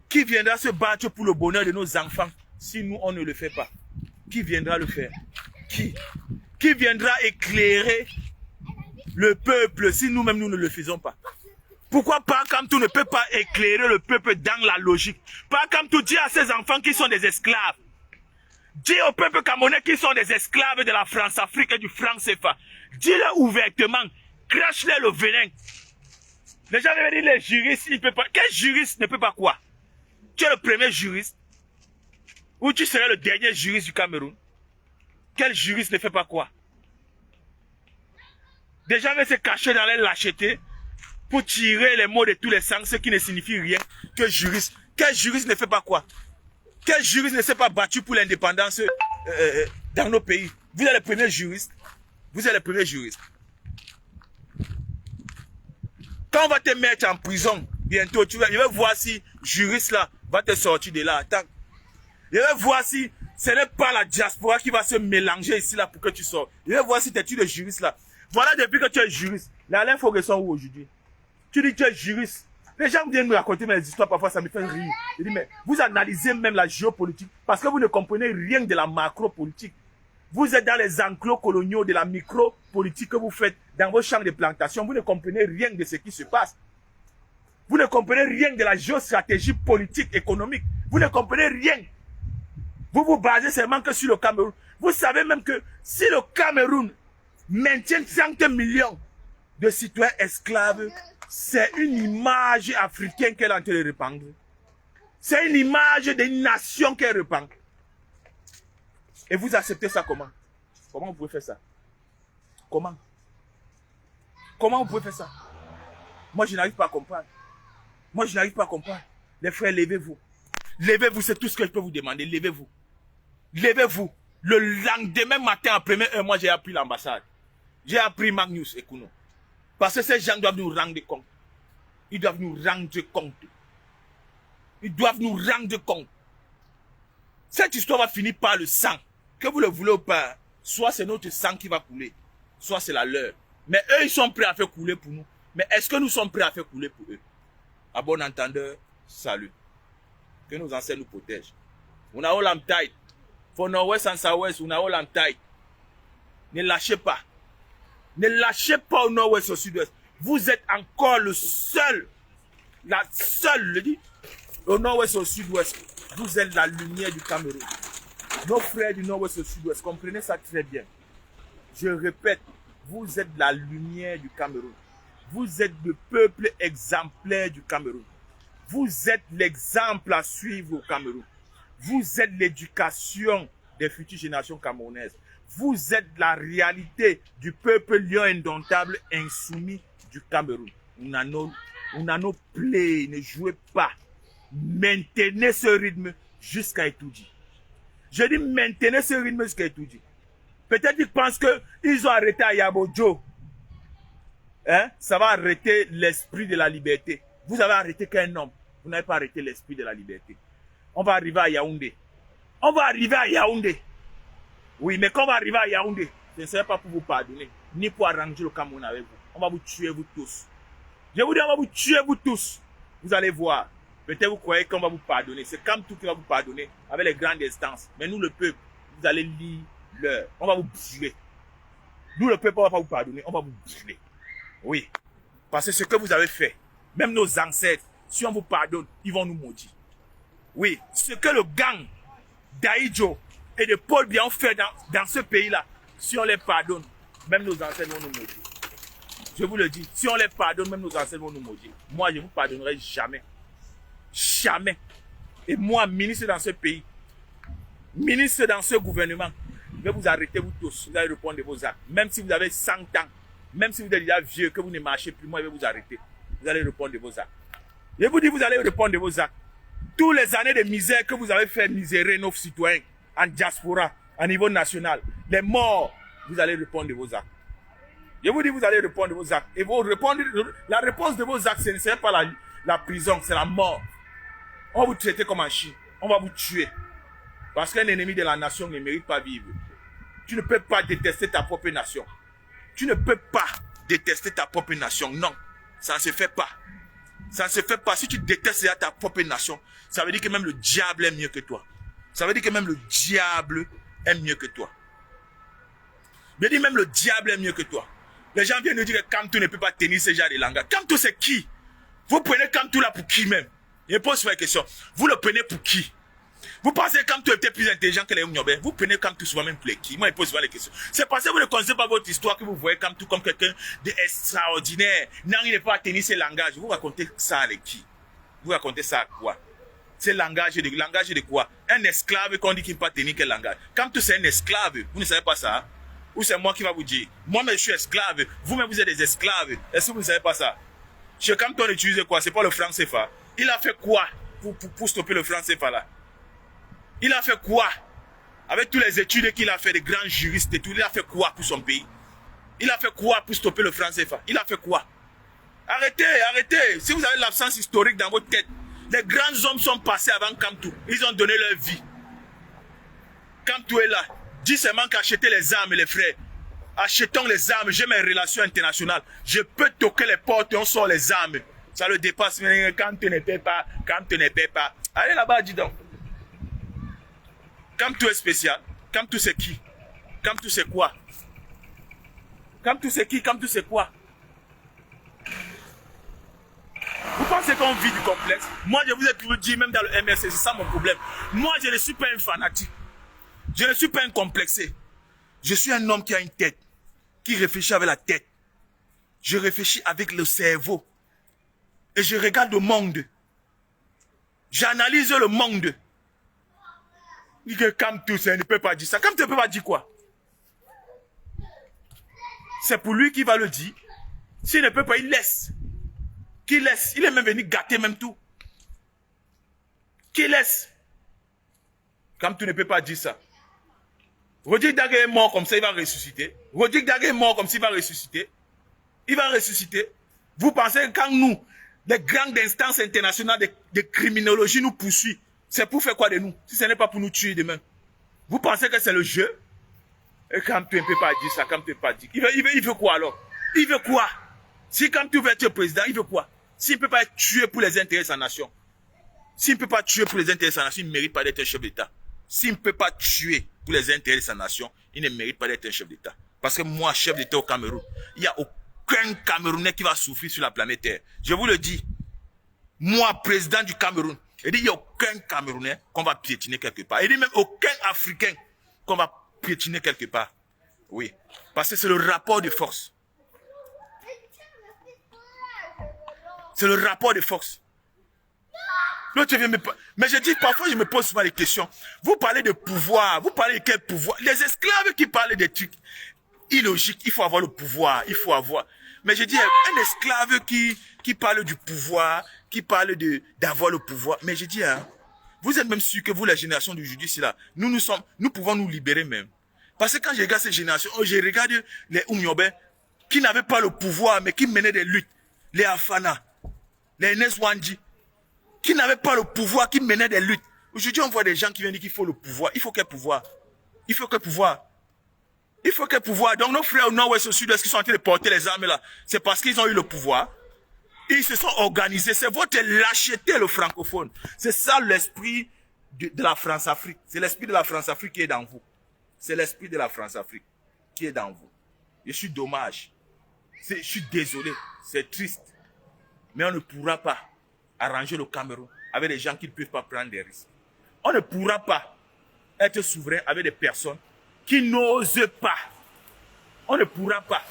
Qui viendra se battre pour le bonheur de nos enfants si nous, on ne le fait pas? Qui viendra le faire? Qui viendra éclairer le peuple si nous-mêmes nous ne le faisons pas? Pourquoi Pakamtou ne peut pas éclairer le peuple dans la logique? Pakamtou dit à ses enfants qui sont des esclaves. Dis au peuple camerounais qui sont des esclaves de la France-Afrique et du franc CFA. Dis-le ouvertement. Crache-le le venin. Les gens veulent dire les juristes, ils ne peuvent pas. Quel juriste ne peut pas quoi? Tu es le premier juriste? Ou tu serais le dernier juriste du Cameroun? Quel juriste ne fait pas quoi? Des gens veulent se cacher dans les lâchetés pour tirer les mots de tous les sens, ce qui ne signifie rien que juriste. Quel juriste ne fait pas quoi? Quel juriste ne s'est pas battu pour l'indépendance dans nos pays? Vous êtes le premier juriste. Vous êtes le premier juriste. Quand on va te mettre en prison, bientôt, je vais voir si juriste là va te sortir de là. Attends. Je vais voir si ce n'est pas la diaspora qui va se mélanger ici là pour que tu sors. Je vais voir si tu es le juriste là. Voilà depuis que tu es juriste. L'Alain Foguet sont où aujourd'hui? Tu dis que tu es juriste. Les gens viennent me raconter mes histoires, parfois ça me fait rire. Je dis mais vous analysez même la géopolitique parce que vous ne comprenez rien de la macro-politique. Vous êtes dans les enclos coloniaux de la micro-politique que vous faites dans vos champs de plantation. Vous ne comprenez rien de ce qui se passe. Vous ne comprenez rien de la géostratégie politique, économique. Vous ne comprenez rien. Vous vous basez seulement que sur le Cameroun. Vous savez même que si le Cameroun maintient 30 millions de citoyens esclaves, c'est une image africaine qu'elle est en train de répandre. C'est une image d'une nation qu'elle répand. Et vous acceptez ça comment? Comment vous pouvez faire ça? Comment? Comment vous pouvez faire ça? Moi, je n'arrive pas à comprendre. Moi, je n'arrive pas à comprendre. Les frères, levez-vous. Levez-vous, c'est tout ce que je peux vous demander. Levez-vous. Levez-vous. Le lendemain matin, après moi, j'ai appris l'ambassade. J'ai appris Magnus et Kuno. Parce que ces gens doivent nous rendre compte. Ils doivent nous rendre compte. Ils doivent nous rendre compte. Cette histoire va finir par le sang. Que vous le voulez ou pas. Soit c'est notre sang qui va couler, soit c'est la leur. Mais eux, ils sont prêts à faire couler pour nous. Mais est-ce que nous sommes prêts à faire couler pour eux? À bon entendeur, salut. Que nos ancêtres nous protègent. On a all am tight. For Nord-Ouest and South-Ouest, on a all am tight. Ne lâchez pas. Ne lâchez pas au Nord-Ouest, au Sud-Ouest. Vous êtes encore le seul, la seule, je dis, au Nord-Ouest, au Sud-Ouest. Vous êtes la lumière du Cameroun. Nos frères du Nord-Ouest, au Sud-Ouest, comprenez ça très bien. Je répète, vous êtes la lumière du Cameroun. Vous êtes le peuple exemplaire du Cameroun. Vous êtes l'exemple à suivre au Cameroun. Vous êtes l'éducation des futures générations camerounaises. Vous êtes la réalité du peuple lion indomptable insoumis du Cameroun. On a nos plaies, ne jouez pas. Maintenez ce rythme jusqu'à Etoudi. Je dis maintenez ce rythme jusqu'à Etoudi. Peut-être qu'ils pensent qu'ils ont arrêté à Yabodjo. Hein? Ça va arrêter l'esprit de la liberté. Vous avez arrêté qu'un homme. Vous n'avez pas arrêté l'esprit de la liberté. On va arriver à Yaoundé. On va arriver à Yaoundé. Oui, mais quand on va arriver à Yaoundé, ce ne serait pas pour vous pardonner, ni pour arranger le Cameroun avec vous. On va vous tuer, vous tous. Je vous dis, on va vous tuer, vous tous. Vous allez voir. Peut-être vous croyez qu'on va vous pardonner. C'est Kamtou qui va vous pardonner avec les grandes instances. Mais nous, le peuple, vous allez lire l'heure. On va vous brûler. Nous, le peuple, on ne va pas vous pardonner. On va vous brûler. Oui. Parce que ce que vous avez fait, même nos ancêtres, si on vous pardonne, ils vont nous maudire. Oui. Ce que le gang d'Aïdjo et de Paul Biya ont fait dans ce pays-là, si on les pardonne, même nos ancêtres vont nous maudire. Je vous le dis, si on les pardonne, même nos ancêtres vont nous maudire. Moi, je ne vous pardonnerai jamais. Jamais. Et moi, ministre dans ce pays, ministre dans ce gouvernement, je vais vous arrêter, vous tous. Vous allez répondre de vos actes. Même si vous avez 100 ans, même si vous êtes déjà vieux, que vous ne marchez plus, moi, je vais vous arrêter. Vous allez répondre de vos actes. Je vous dis, vous allez répondre de vos actes. Toutes les années de misère que vous avez fait misérer nos citoyens en diaspora, à niveau national, les morts, vous allez répondre de vos actes. Je vous dis, vous allez répondre de vos actes. Et vous répondez, la réponse de vos actes, ce n'est pas la prison, c'est la mort. On va vous traiter comme un chien. On va vous tuer. Parce qu'un ennemi de la nation ne mérite pas vivre. Tu ne peux pas détester ta propre nation. Tu ne peux pas détester ta propre nation. Non, ça ne se fait pas. Ça ne se fait pas. Si tu détestes ta propre nation, ça veut dire que même le diable est mieux que toi. Ça veut dire que même le diable est mieux que toi. Je dis même le diable est mieux que toi. Les gens viennent nous dire que Kamtou ne peut pas tenir ce genre de langage. Kamtou c'est qui? Vous prenez Kamtou là pour qui même? Je pose la question. Vous le prenez pour qui? Vous pensez que Kamtou était plus intelligent que les Oumniobé? Vous prenez Kamtou souvent même pour les qui? Moi je pose souvent les questions. C'est parce que vous ne connaissez pas votre histoire que vous voyez Kamtou comme quelqu'un d'extraordinaire. Non, il ne peut pas tenir ce langage. Vous racontez ça à qui? Vous racontez ça à quoi? C'est langage de quoi? Un esclave qu'on dit qu'il ne peut pas tenir quel langage? Kamtou c'est un esclave. Vous ne savez pas ça? Hein? Ou c'est moi qui va vous dire? Moi-même je suis esclave. Vous-même vous êtes des esclaves. Est-ce que vous ne savez pas ça? Chez Kamtou on utilise quoi? C'est pas le franc CFA. Il a fait quoi pour stopper le franc CFA là? Il a fait quoi? Avec toutes les études qu'il a fait, des grands juristes et tout, il a fait quoi pour son pays? Il a fait quoi pour stopper le franc CFA? Il a fait quoi? Arrêtez, arrêtez. Si vous avez l'absence historique dans votre tête, les grands hommes sont passés avant Kamtou. Ils ont donné leur vie. Kamtou est là. Dis seulement qu'acheter les armes, les frères. Achetons les armes. J'ai mes relations internationales. Je peux toquer les portes et on sort les armes. Ça le dépasse. Mais quand tu ne paies pas, quand tu ne paies pas. Allez là-bas, dis donc. Kamtou est spécial. Kamtou c'est qui? Kamtou c'est quoi? Kamtou c'est qui? Kamtou c'est quoi? Vous pensez qu'on vit du complexe? Moi, je vous ai toujours dit, même dans le MRC, c'est ça mon problème. Moi, je ne suis pas un fanatique. Je ne suis pas un complexé. Je suis un homme qui a une tête, qui réfléchit avec la tête. Je réfléchis avec le cerveau. Et je regarde le monde. J'analyse le monde. Il dit que Kamtou, ça ne peut pas dire ça. Kamtou ne peut pas dire quoi? C'est pour lui qui va le dire. S'il ne peut pas, il laisse. Qui laisse? Il est même venu gâter même tout. Qui laisse? Kamtou ne peut pas dire ça. Rodik Dagué est mort comme ça, il va ressusciter. Rodik Dagué est mort comme ça, il va ressusciter. Il va ressusciter. Vous pensez que quand nous, les grandes instances internationales de criminologie nous poursuivent, c'est pour faire quoi de nous? Si ce n'est pas pour nous tuer demain. Vous pensez que c'est le jeu? Kamto ne peut pas dire ça, Kamto ne peut pas dire. Il veut quoi alors? Il veut quoi? Si Kamto veut être président, il veut quoi? S'il ne peut pas être tué pour les intérêts de sa nation, s'il ne peut pas tuer pour les intérêts de sa nation, il ne mérite pas d'être un chef d'État. S'il ne peut pas tuer pour les intérêts de sa nation, il ne mérite pas d'être un chef d'État. Parce que moi, chef d'État au Cameroun, il n'y a aucun Camerounais qui va souffrir sur la planète Terre. Je vous le dis. Moi, président du Cameroun, il dit il n'y a aucun Camerounais qu'on va piétiner quelque part. Il dit même aucun Africain qu'on va piétiner quelque part. Oui. Parce que c'est le rapport de force. C'est le rapport de force. L'autre vient mais je dis, parfois, je me pose souvent des questions. Vous parlez de pouvoir. Vous parlez de quel pouvoir? Les esclaves qui parlent des trucs illogiques. Il faut avoir le pouvoir. Il faut avoir. Mais je dis, un esclave qui parle du pouvoir, qui parle d'avoir le pouvoir. Mais je dis, hein, vous êtes même sûr que vous, la génération d'aujourd'hui, c'est là. Nous pouvons nous libérer même. Parce que quand je regarde cette génération, je regarde les Oumyobé qui n'avaient pas le pouvoir, mais qui menaient des luttes. Les Afana, les Neswandji, qui n'avaient pas le pouvoir, qui menaient des luttes. Aujourd'hui, on voit des gens qui viennent dire qu'il faut le pouvoir. Il faut quel pouvoir? Il faut quel pouvoir? Il faut quel pouvoir? Donc nos frères au nord-ouest, au sud-est qui sont en train de porter les armes là, c'est parce qu'ils ont eu le pouvoir. Ils se sont organisés. C'est votre lâcheté, le francophone. C'est ça l'esprit de la France-Afrique. C'est l'esprit de la France-Afrique qui est dans vous. C'est l'esprit de la France-Afrique qui est dans vous. Je suis dommage. Je suis désolé. C'est triste. Mais on ne pourra pas arranger le Cameroun avec des gens qui ne peuvent pas prendre des risques. On ne pourra pas être souverain avec des personnes qui n'osent pas. On ne pourra pas.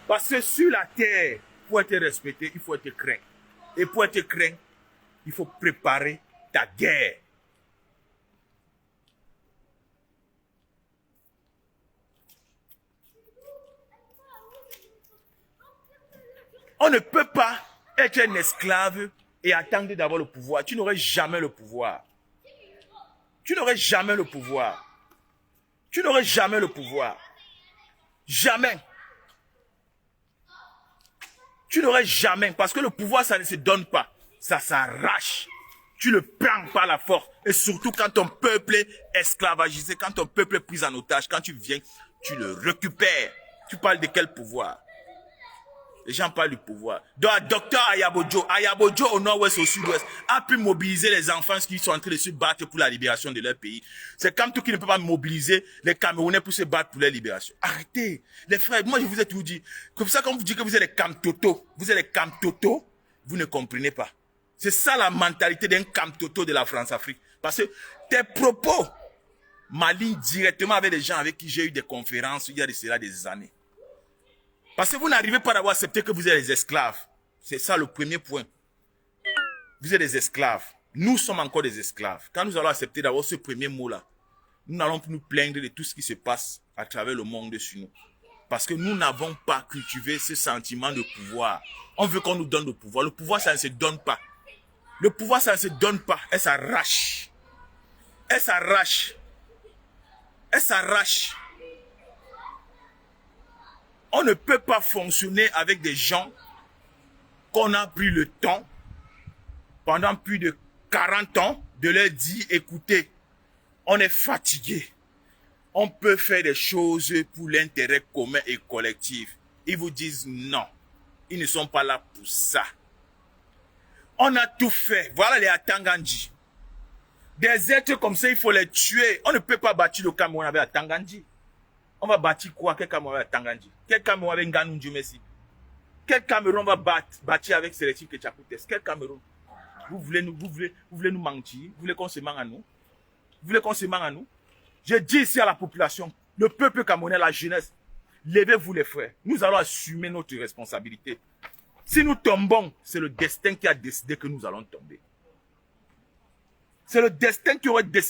Parce que sur la terre, pour être respecté, il faut être craint. Et pour être craint, il faut préparer ta guerre. On ne peut pas être un esclave et attendre d'avoir le pouvoir. Tu n'aurais jamais le pouvoir. Tu n'aurais jamais le pouvoir. Tu n'aurais jamais le pouvoir. Jamais. Tu n'aurais jamais. Parce que le pouvoir, ça ne se donne pas. Ça s'arrache. Tu le prends par la force. Et surtout quand ton peuple est esclavagisé, quand ton peuple est pris en otage, quand tu viens, tu le récupères. Tu parles de quel pouvoir? Les gens parlent du pouvoir. Donc, docteur Ayabodjo au nord-ouest, au sud-ouest, a pu mobiliser les enfants qui sont en train de se battre pour la libération de leur pays. C'est comme tout qui ne peut pas mobiliser les Camerounais pour se battre pour leur libération. Arrêtez. Les frères, moi je vous ai tout dit. Comme ça, quand vous dites que vous êtes des Kamtoto, vous ne comprenez pas. C'est ça la mentalité d'un Kamtoto de la France-Afrique. Parce que tes propos m'alignent directement avec des gens avec qui j'ai eu des conférences il y a de cela des années. Parce que vous n'arrivez pas à accepter que vous êtes des esclaves. C'est ça le premier point. Vous êtes des esclaves. Nous sommes encore des esclaves. Quand nous allons accepter d'avoir ce premier mot-là, nous n'allons plus nous plaindre de tout ce qui se passe à travers le monde sur nous. Parce que nous n'avons pas cultivé ce sentiment de pouvoir. On veut qu'on nous donne le pouvoir. Le pouvoir, ça ne se donne pas. Le pouvoir, ça ne se donne pas. Elle s'arrache. Elle s'arrache. Elle s'arrache. On ne peut pas fonctionner avec des gens qu'on a pris le temps, pendant plus de 40 ans, de leur dire, écoutez, on est fatigué. On peut faire des choses pour l'intérêt commun et collectif. Ils vous disent non. Ils ne sont pas là pour ça. On a tout fait. Voilà les Atangandji. Des êtres comme ça, il faut les tuer. On ne peut pas bâtir le Cameroun avec Atangandji. On va bâtir quoi? Quel Cameroun avec Tangandji? Quel Cameroun avec Nganou Djumesi? Quel Cameroun va bâtir avec Sélectif Ketchakoutes? Quel Cameroun? Vous voulez nous mentir? Vous voulez qu'on se ment à nous? Vous voulez qu'on se ment à nous? Je dis ici à la population, le peuple camerounais, la jeunesse, levez-vous les frères. Nous allons assumer notre responsabilité. Si nous tombons, c'est le destin qui a décidé que nous allons tomber. C'est le destin qui aurait décidé.